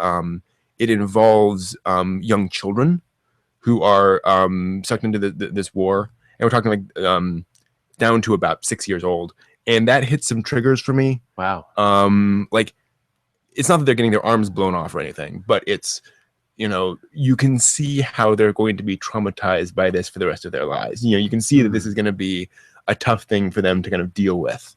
it involves young children who are sucked into this war, and we're talking like down to about 6 years old, and that hits some triggers for me. Wow. Like, it's not that they're getting their arms blown off or anything, but it's, you can see how they're going to be traumatized by this for the rest of their lives. You can see that this is going to be a tough thing for them to kind of deal with.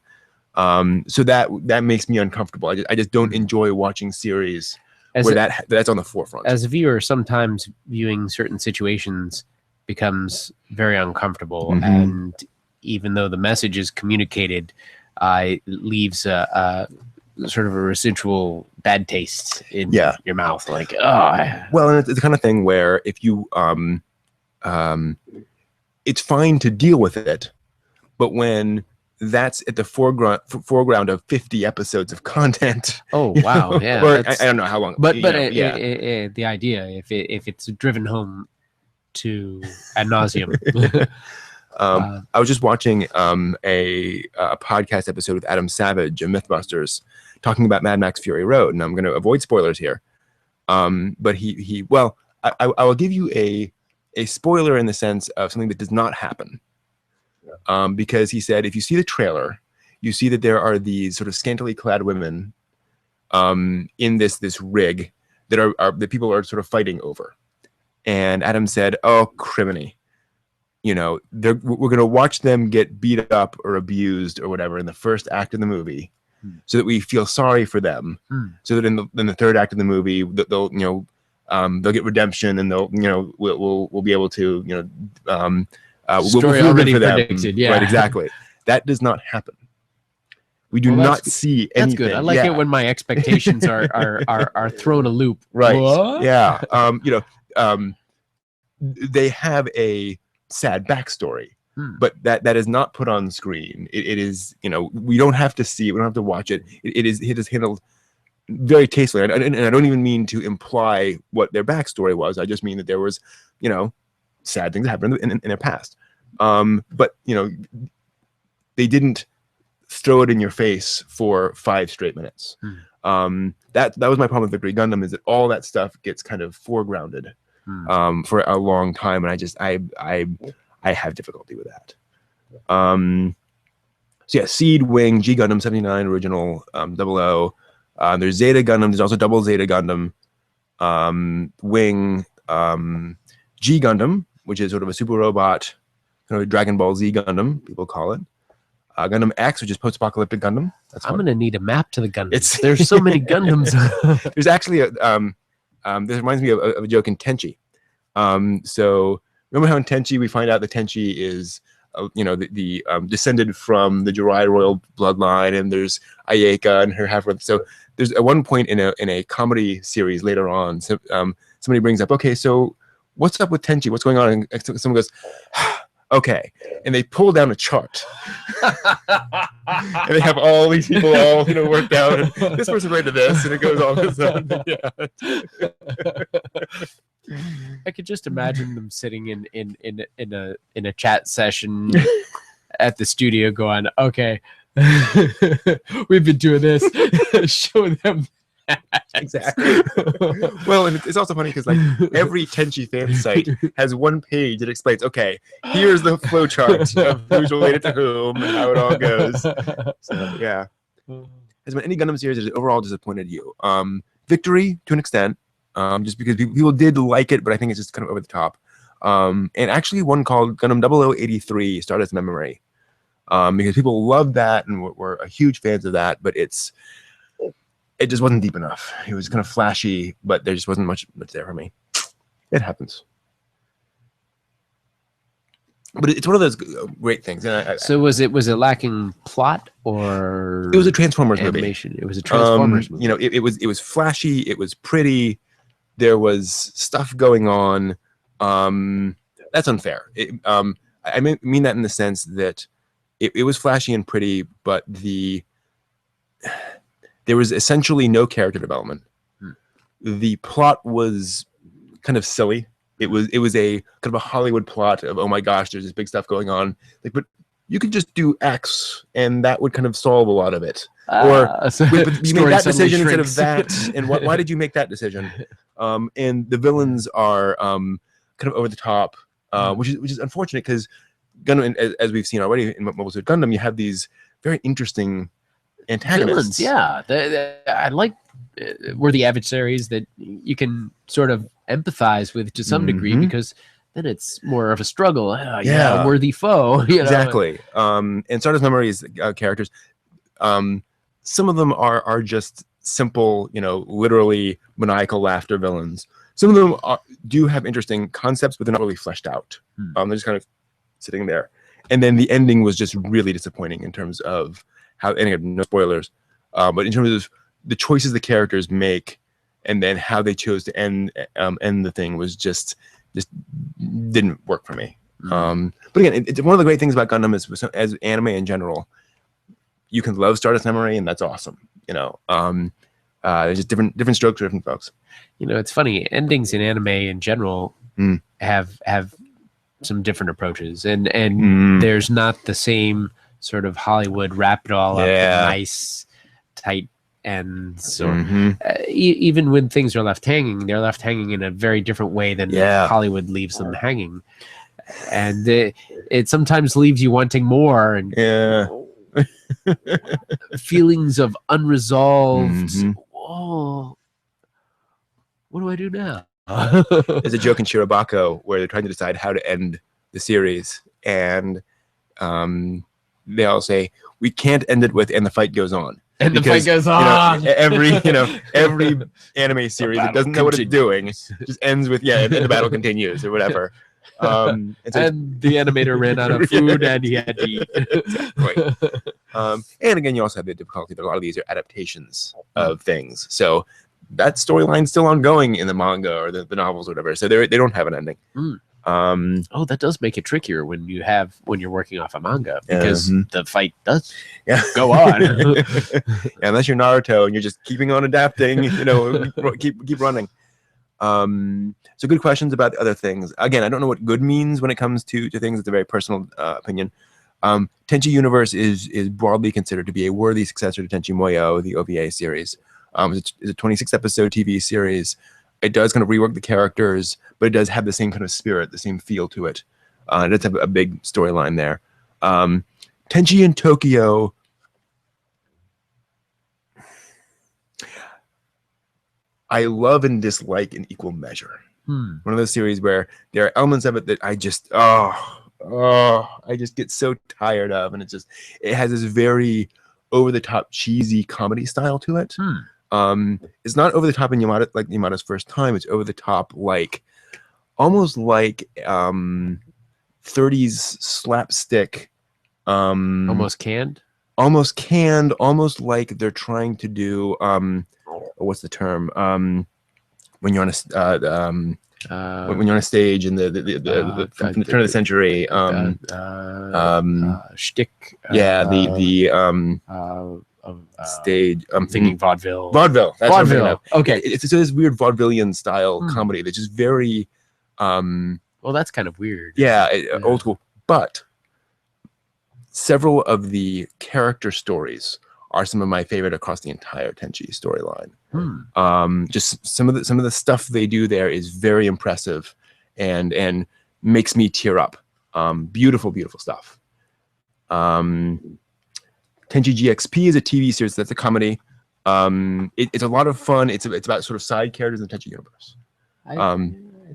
So that makes me uncomfortable. I just don't enjoy watching series where that's on the forefront. As a viewer, sometimes viewing certain situations becomes very uncomfortable, and even though the message is communicated, it leaves a sort of a residual bad taste in your mouth. Like, well, and it's the kind of thing where if you, it's fine to deal with it, but when that's at the foreground of 50 episodes of content. Oh, wow. Yeah. Or I don't know how long. But the idea, if it's driven home to ad nauseum. I was just watching a podcast episode with Adam Savage of Mythbusters talking about Mad Max Fury Road, and I'm going to avoid spoilers here. But I will give you a spoiler in the sense of something that does not happen. Because he said, if you see the trailer, you see that there are these sort of scantily clad women in this rig that people are sort of fighting over. And Adam said, "Oh, criminy. We're going to watch them get beat up or abused or whatever in the first act of the movie, so that we feel sorry for them. So that in the third act of the movie, they'll get redemption, and we'll be able to story we'll already for them. predicted. Yeah, right, exactly. That does not happen. We do not see anything. That's good. I like it when my expectations are thrown a loop. Right. What? Yeah. They have a sad backstory, but that is not put on screen. It is, we don't have to see it. We don't have to watch it. It is handled very tastefully. And I don't even mean to imply what their backstory was. I just mean that there was, sad things that happened in their past. But, they didn't throw it in your face for 5 straight minutes. That was my problem with Victory Gundam, is that all that stuff gets kind of foregrounded for a long time, and I have difficulty with that. So yeah, Seed, Wing, G Gundam 79 original, 00. There's Zeta Gundam. There's also Double Zeta Gundam, Wing, G Gundam, which is sort of a super robot, kind of a Dragon Ball Z Gundam, people call it. Gundam X, which is post-apocalyptic Gundam. I'm going to need a map to the Gundams. There's so many Gundams. There's actually this reminds me of a joke in Tenchi. So remember how in Tenchi we find out that Tenchi is, the descended from the Jirai royal bloodline, and there's Ayeka and her half-brother. So there's at one point in a comedy series later on, somebody brings up, okay, so what's up with Tenchi? What's going on? And someone goes, okay, and they pull down a chart, and they have all these people all worked out, and this person related to this, and it goes on. I could just imagine them sitting in a chat session at the studio, going, "Okay, we've been doing this." Show them. Exactly. Well, and it's also funny because like every Tenchi fan site has one page that explains, okay, here's the flow chart of who's related to whom and how it all goes. So yeah. Has been any Gundam series that has overall disappointed you? Victory to an extent, just because people did like it, but I think it's just kind of over the top. And actually one called Gundam 0083 Stardust Memory, because people loved that and were huge fans of that, but it just wasn't deep enough. It was kind of flashy, but there just wasn't much there for me. It happens. But it's one of those great things. And So was it lacking plot, or it was a Transformers animation? movie. It was a Transformers movie. You know, it was flashy. It was pretty. There was stuff going on. That's unfair. I mean that in the sense that it was flashy and pretty, but there was essentially no character development. The plot was kind of silly. It was a kind of a Hollywood plot of, oh my gosh, there's this big stuff going on. Like, but you could just do X and that would kind of solve a lot of it. So but you made that decision instead of shrinks. that. And why did you make that decision? And the villains are kind of over the top, which is unfortunate because Gundam, as we've seen already in Mobile Suit Gundam, you have these very interesting antagonists. Villains, yeah. I like were the adversaries that you can sort of empathize with to some degree, because then it's more of a struggle. Yeah, worthy foe. You know? Exactly. And Stardust Memory's characters, some of them are just simple, you know, literally maniacal laughter villains. Some of them do have interesting concepts, but they're not really fleshed out. They're just kind of sitting there. And then the ending was just really disappointing in terms of how, and again, no spoilers, but in terms of the choices the characters make, and then how they chose to end the thing was just didn't work for me. But again, it's one of the great things about Gundam is, as anime in general, you can love Stardust Memory, and that's awesome. You know, there's just different strokes for different folks. You know, it's funny. Endings in anime in general have some different approaches, and there's not the same sort of Hollywood wrap it all up in nice, tight ends. So even when things are left hanging, they're left hanging in a very different way than Hollywood leaves them hanging, and it sometimes leaves you wanting more and feelings of unresolved. Oh, what do I do now? There's a joke in Shirobako where they're trying to decide how to end the series, and they all say, we can't end it with, and the fight goes on. And the fight goes on. Every anime series that doesn't know what it's doing just ends with, and the battle continues or whatever. And the animator ran out of food and he had to eat. Exactly. And again, you also have the difficulty that a lot of these are adaptations of things. So that storyline's still ongoing in the manga or the novels or whatever. So they don't have an ending. That does make it trickier when you're working off a manga, because the fight does go on. Unless you're Naruto and you're just keeping on adapting, keep running. So good questions about the other things. Again, I don't know what good means when it comes to things. It's a very personal opinion. Tenchi Universe is broadly considered to be a worthy successor to Tenchi Muyo, the OVA series. It's a 26 episode TV series. It does kind of rework the characters, but it does have the same kind of spirit, the same feel to it. It does have a big storyline there. Tenchi in Tokyo, I love and dislike in equal measure. One of those series where there are elements of it that I just get so tired of, and it has this very over the top cheesy comedy style to it. It's not over the top in Yamada, like Yamada's first time. It's over the top, like almost like 30s slapstick, almost canned, almost like they're trying to do what's the term, when you're on a when you're on a stage in the turn of the century, shtick, stage. I'm thinking vaudeville. Vaudeville. That's vaudeville. Okay, it's this weird vaudevillian style comedy that's just very Well, that's kind of weird. Yeah, old school. But several of the character stories are some of my favorite across the entire Tenchi storyline. Just some of the stuff they do there is very impressive, and makes me tear up. Beautiful stuff. Tenchi GXP is a TV series that's a comedy. It's a lot of fun. It's about sort of side characters in the Tenchi universe. I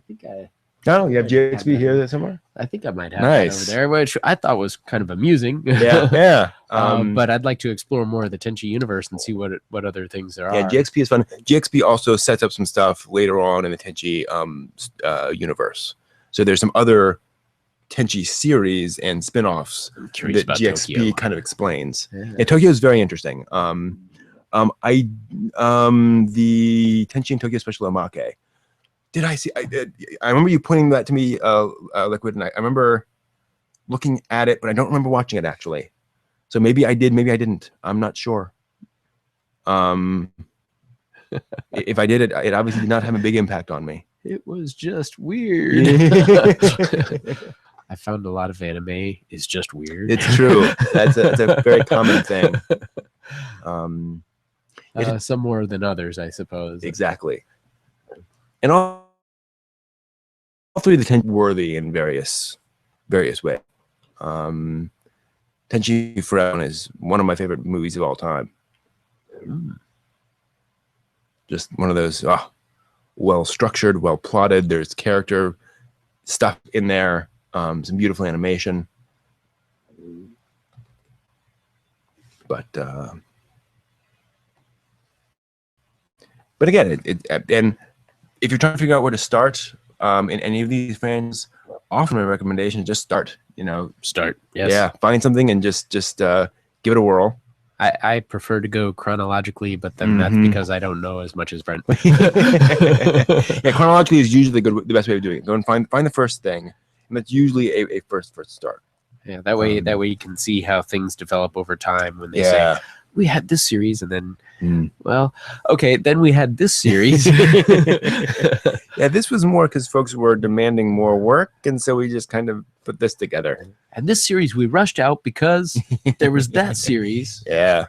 think I. Oh, you have GXP here somewhere? I think I might have that over there, which I thought was kind of amusing. Yeah. But I'd like to explore more of the Tenchi universe and see what other things there are. Yeah, GXP is fun. GXP also sets up some stuff later on in the Tenchi universe. So there's some other Tenchi series and spin-offs that GXP Tokyo. kind of explains. Yeah, Tokyo is very interesting. The Tenchi in Tokyo Special Omake. Did I see? I remember you pointing that to me, Liquid, and I remember looking at it, but I don't remember watching it actually. So maybe I did, maybe I didn't. I'm not sure. If I did it obviously did not have a big impact on me. It was just weird. I found a lot of anime is just weird. It's true. That's a very common thing. Some more than others, I suppose. Exactly. And all three of the Tenchi worthy in various ways. Tenchi Forever is one of my favorite movies of all time. Just one of those well structured, well plotted. There's character stuff in there. Some beautiful animation. But again, and if you're trying to figure out where to start in any of these fans, often my recommendation is just start. Start. Yes. Yeah, find something and just give it a whirl. I prefer to go chronologically, but then that's because I don't know as much as Brent. Yeah, chronologically is usually the best way of doing it. Go and find the first thing, and that's usually a first start. Yeah, that way you can see how things develop over time when they say we had this series and then well, okay, then we had this series. Yeah, this was more because folks were demanding more work, and so we just kind of put this together. And this series we rushed out because there was that series. Yeah.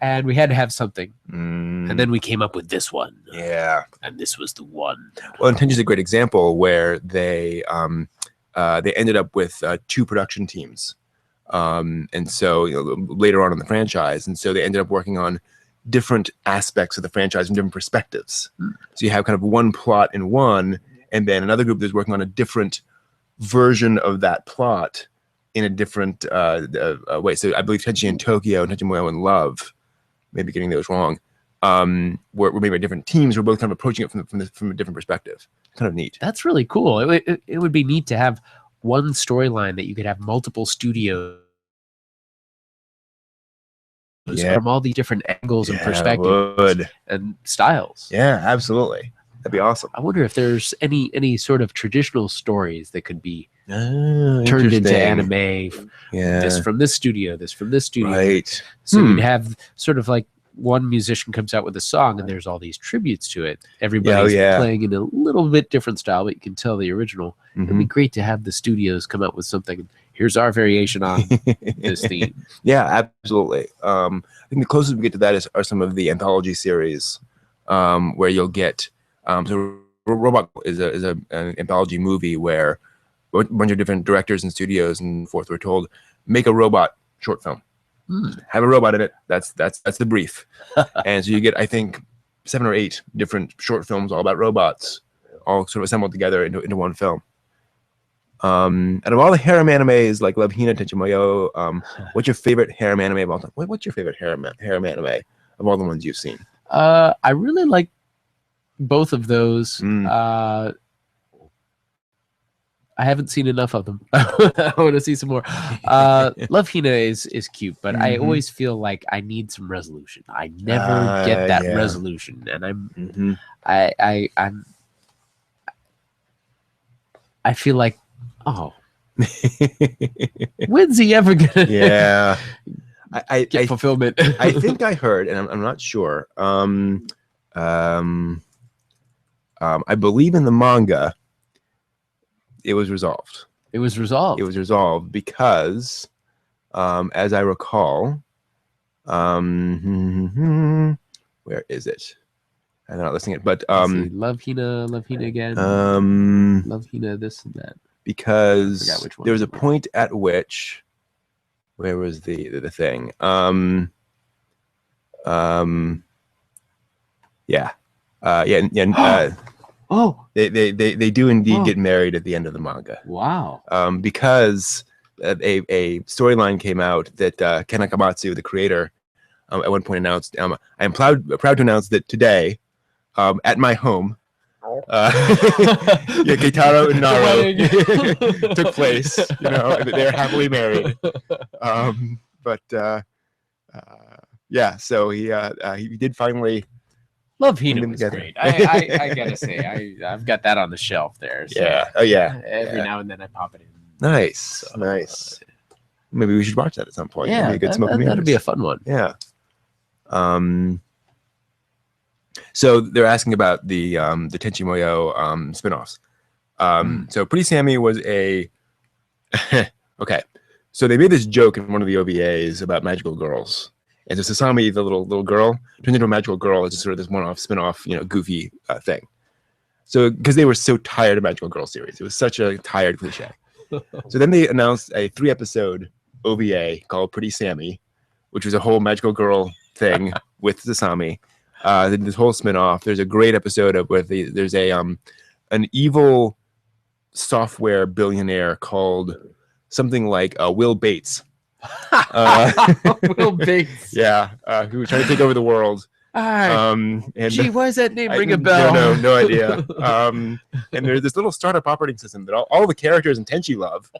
And we had to have something. And And then we came up with this one. yeah. And this was the one. Well, Tenchi is a great example where they ended up with 2 production teams. And so later on in the franchise, and so they ended up working on different aspects of the franchise from different perspectives. So you have kind of one plot in one, and then another group that's working on a different version of that plot in a different way. So I believe Tenchi in Tokyo and Tenchi Moyo in Love, maybe getting those wrong, were maybe by different teams. We're both kind of approaching it from a different perspective. Kind of neat. That's really cool. It would be neat to have one storyline that you could have multiple studios from all the different angles and perspectives and styles. Yeah, absolutely. That'd be awesome. I wonder if there's any sort of traditional stories that could be turned into anime. Yeah. This from this studio, this from this studio. Right. So you'd have sort of like one musician comes out with a song and there's all these tributes to it. Everybody's playing in a little bit different style, but you can tell the original. It'd be great to have the studios come out with something. Here's our variation on this theme. Yeah, absolutely. I think the closest we get to that are some of the anthology series, where you'll get so Robot is an anthology movie where a bunch of different directors and studios and forth were told, make a robot short film. Have a robot in it. That's the brief. And so you get, I think, 7 or 8 different short films all about robots, all sort of assembled together into one film. Out of all the harem animes like Love Hina, Tenchi Moyo, what's your favorite harem anime of all time? What's your favorite harem anime of all the ones you've seen? I really like both of those. I haven't seen enough of them. I want to see some more. Love Hina is cute, but I always feel like I need some resolution. I never get that resolution, and I feel like, oh, when's he ever gonna I get fulfillment? I think I heard, and I'm not sure. I believe in the manga, It was resolved. It was resolved. It was resolved because, as I recall, where is it? I'm not listening it, but Let's see. Love Hina again. Love Hina, this and that. because Forgot which one there was a it was. point at which, where was the thing? Oh, They do indeed Oh. get married at the end of the manga. wow. Because a storyline came out that Ken Akamatsu, the creator, at one point announced, I am proud to announce that today, at my home, Keitaro and Naro took place. You know, and they're happily married. Yeah, so he did finally. Love Hina them was together. great. I gotta say, I've got that on the shelf there. So Yeah. Oh yeah. Every Yeah. now and then I pop it in. Nice. So, Nice. Maybe we should watch that at some point. Yeah, That'd be a good smoke and that'd be a mirrors. fun one. Yeah. So they're asking about the Tenchi Muyo spinoffs. So Pretty Sammy was a okay. So they made this joke in one of the OVAs about magical girls. And so Sasami, the little girl, turns into a magical girl. It's just sort of this one-off, spin-off, goofy thing. So because they were so tired of magical girl series, it was such a tired cliche. So then they announced a 3-episode OVA called Pretty Sammy, which was a whole magical girl thing with Sasami. This whole spin-off. There's a great episode of where there's an evil software billionaire called something like Will Bates. Will Bates. Yeah, who was trying to take over the world. And gee, why does that name ring a bell? bell? No idea. And there's this little startup operating system that all the characters in Tenchi love.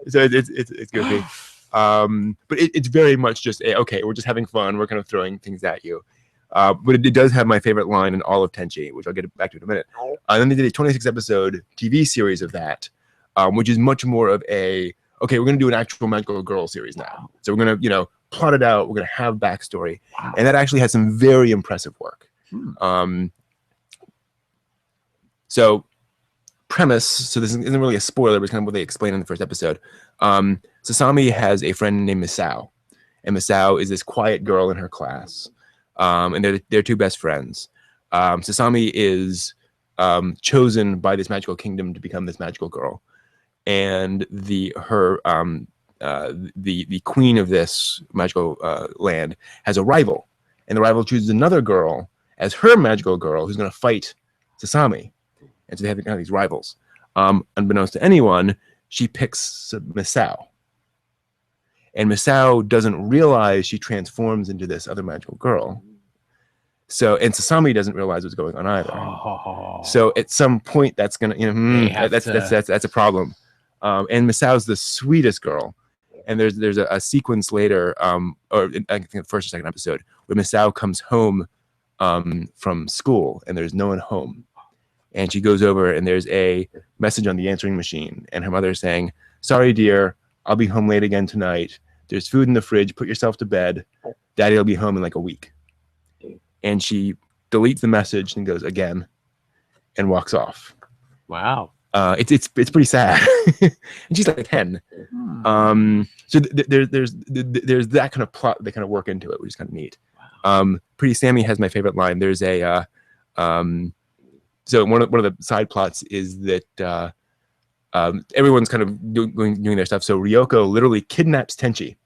So it's goofy. But it's very much just okay, we're just having fun. We're kind of throwing things at you. But it does have my favorite line in all of Tenchi, which I'll get back to in a minute. And then they did a 26-episode TV series of that, which is much more of a okay, we're going to do an actual magical girl series now. So we're going to, plot it out. We're going to have backstory. Wow. And that actually has some very impressive work. So premise, so this isn't really a spoiler, but it's kind of what they explain in the first episode. Sasami has a friend named Misao. And Misao is this quiet girl in her class. And they're two best friends. Sasami is chosen by this magical kingdom to become this magical girl. And the queen of this magical land has a rival, and the rival chooses another girl as her magical girl who's going to fight Sasami, and so they have kind of these rivals. Unbeknownst to anyone, she picks Misao, and Misao doesn't realize she transforms into this other magical girl. So, and Sasami doesn't realize what's going on either. Oh. So at some point, that's gonna, that's a problem. And Misao's the sweetest girl, and there's a sequence later, or I think the first or second episode, where Misao comes home from school, and there's no one home, and she goes over, and there's a message on the answering machine, and her mother is saying, "Sorry, dear, I'll be home late again tonight. There's food in the fridge. Put yourself to bed. Daddy will be home in like a week." And she deletes the message and goes again, and walks off. Wow. It's pretty sad, and she's like 10. So there's that kind of plot they kind of work into it, which is kind of neat. Pretty Sammy has my favorite line. There's a so one of the side plots is that everyone's kind of doing their stuff. So Ryoko literally kidnaps Tenchi,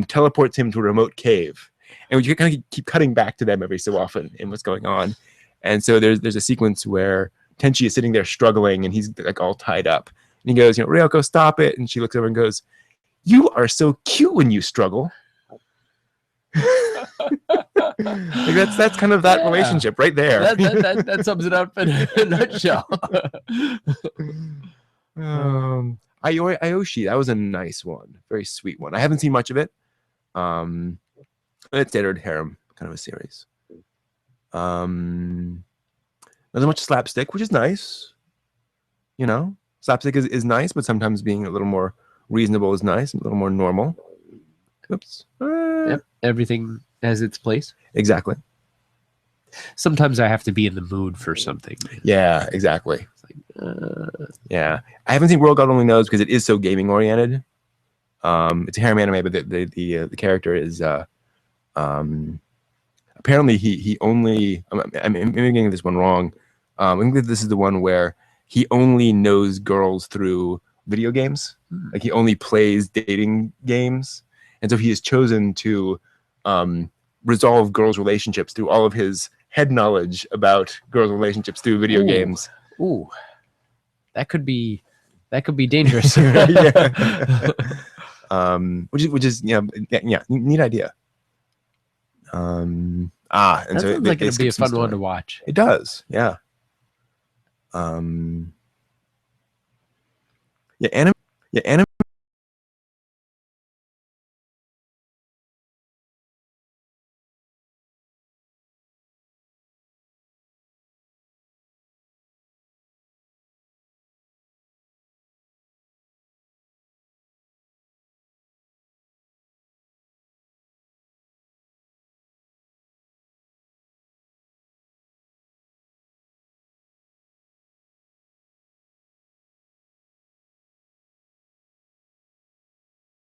teleports him to a remote cave, and we kind of keep cutting back to them every so often in what's going on. And so there's a sequence where Tenchi is sitting there struggling, and he's like all tied up. And he goes, "Ryoko, stop it!" And she looks over and goes, "You are so cute when you struggle." Like that's kind of that relationship right there. That sums it up in a nutshell. Aoshi, that was a nice one, very sweet one. I haven't seen much of it. It's standard harem kind of a series. Not as much slapstick, which is nice. Slapstick is nice, but sometimes being a little more reasonable is nice, a little more normal. Oops. Yep, everything has its place. Exactly. Sometimes I have to be in the mood for something. Yeah, exactly. It's like, Yeah, I haven't seen World God Only Knows because it is so gaming oriented. It's a harem anime, but the character is apparently he only. I'm getting this one wrong. I think that this is the one where he only knows girls through video games. Like he only plays dating games, and so he has chosen to resolve girls' relationships through all of his head knowledge about girls' relationships through video games. Ooh, that could be dangerous. Yeah. Which is yeah, neat idea. And That so sounds like it'd be a skip some fun one to story. watch. It does, yeah. Anime.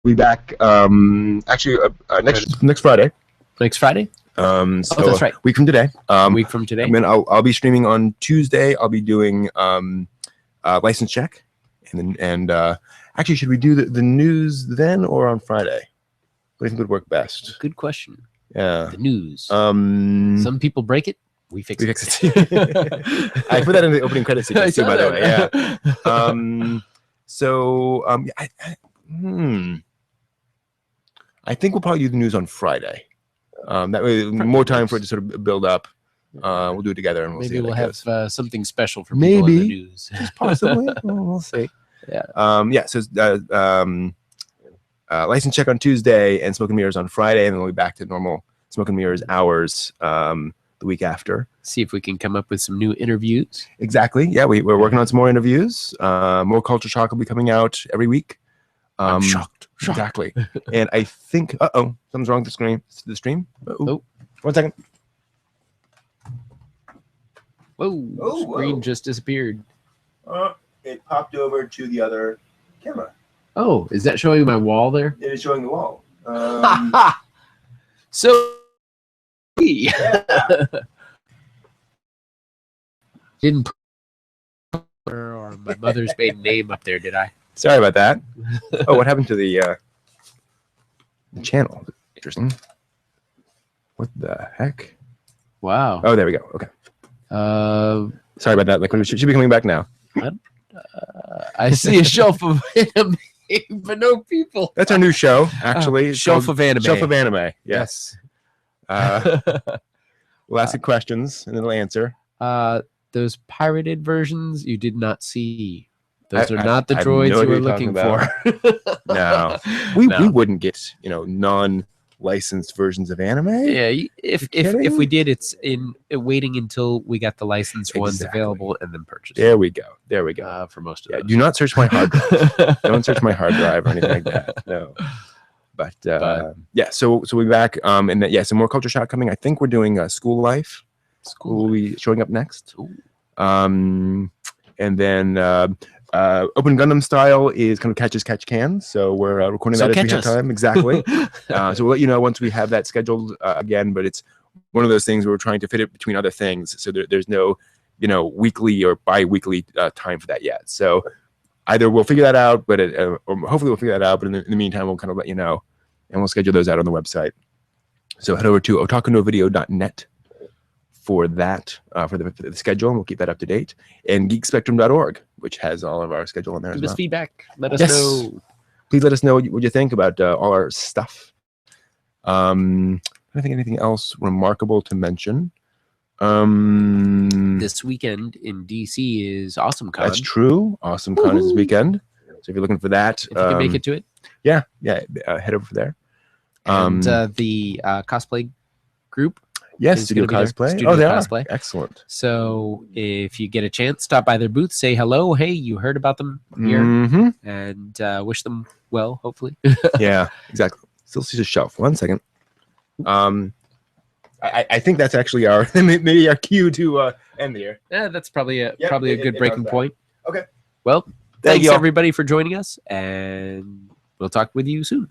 We'll be back actually next Friday. Next Friday? So that's right. Week from today. A week from today. I mean, I'll be streaming on Tuesday. I'll be doing license check, and actually, should we do the news then or on Friday? What do you think would work best? Good question. Yeah. The news. Some Some people break it. We fix it. I put that in the opening credits sequence too, by the way. Yeah. I think we'll probably do the news on Friday. That way, more time for it to sort of build up. We'll do it together, and we'll see. Maybe we'll how that have goes. something special for people in the Maybe. news. Possibly. We'll see. Yeah. So license check on Tuesday and Smoke and Mirrors on Friday, and then we'll be back to normal Smoke and Mirrors hours the week after. See if we can come up with some new interviews. Exactly. Yeah, we're working on some more interviews. More Culture Shock will be coming out every week. I'm shocked. Exactly. And I think, something's wrong with the stream. Oh. 1 second. Whoa, screen just disappeared. It popped over to the other camera. Oh, is that showing my wall there? It is showing the wall. So, Yeah. didn't put her or my mother's maiden name up there, did I? Sorry about that. Oh, what happened to the channel? Interesting. What the heck? Wow. Oh, there we go. Okay. Sorry about that. Like, we should be coming back now. I see a shelf of anime, but no people. That's our new show, actually. It's Shelf called of anime. Shelf of Anime. Yes. We'll ask you questions and it'll answer. Those pirated versions you did not see. Those are not the I have droids no you idea were what you're looking talking for. No. We wouldn't get, non-licensed versions of anime. Yeah, if kidding? we did, it's in waiting until we got the licensed ones Exactly. available and then purchase. There we go. For most of Yeah, them. do not search my hard drive. Don't search my hard drive or anything like that. No. But yeah, so we'll be back. And then, some more Culture Shock coming. I think we're doing School Life. Will be showing up next. Ooh. And then Open Gundam Style is kind of catch as catch can. So we're recording So that as we catch have us. time. Exactly. So we'll let you know once we have that scheduled again. But it's one of those things where we're trying to fit it between other things. So there's no, weekly or bi-weekly time for that yet. So either we'll figure that out, but or hopefully we'll figure that out. But in the meantime, we'll kind of let you know, and we'll schedule those out on the website. So head over to otakunovideo.net for that, for the schedule, and we'll keep that up to date. And geekspectrum.org, which has all of our schedule on there Give as us well. feedback. Let us Yes. know. Please let us know what you think about all our stuff. I don't think anything else remarkable to mention. This weekend in DC is Awesome Con. That's true. Awesome Con is this weekend. So if you're looking for that, If you can make it to it. yeah, head over there. And the cosplay group. Yes, is Studio gonna be there. Cosplay. Studio Oh, they Cosplay. are. Excellent. So if you get a chance, stop by their booth, say hello. Hey, you heard about them here, Mhm. and wish them well, hopefully. Yeah, exactly. Still sees a shelf. 1 second. I think that's actually our maybe our cue to end the year. Yeah, that's probably a Yep, probably a it good does breaking that. point. Okay. Well, Thank thanks you all. everybody for joining us, and we'll talk with you soon.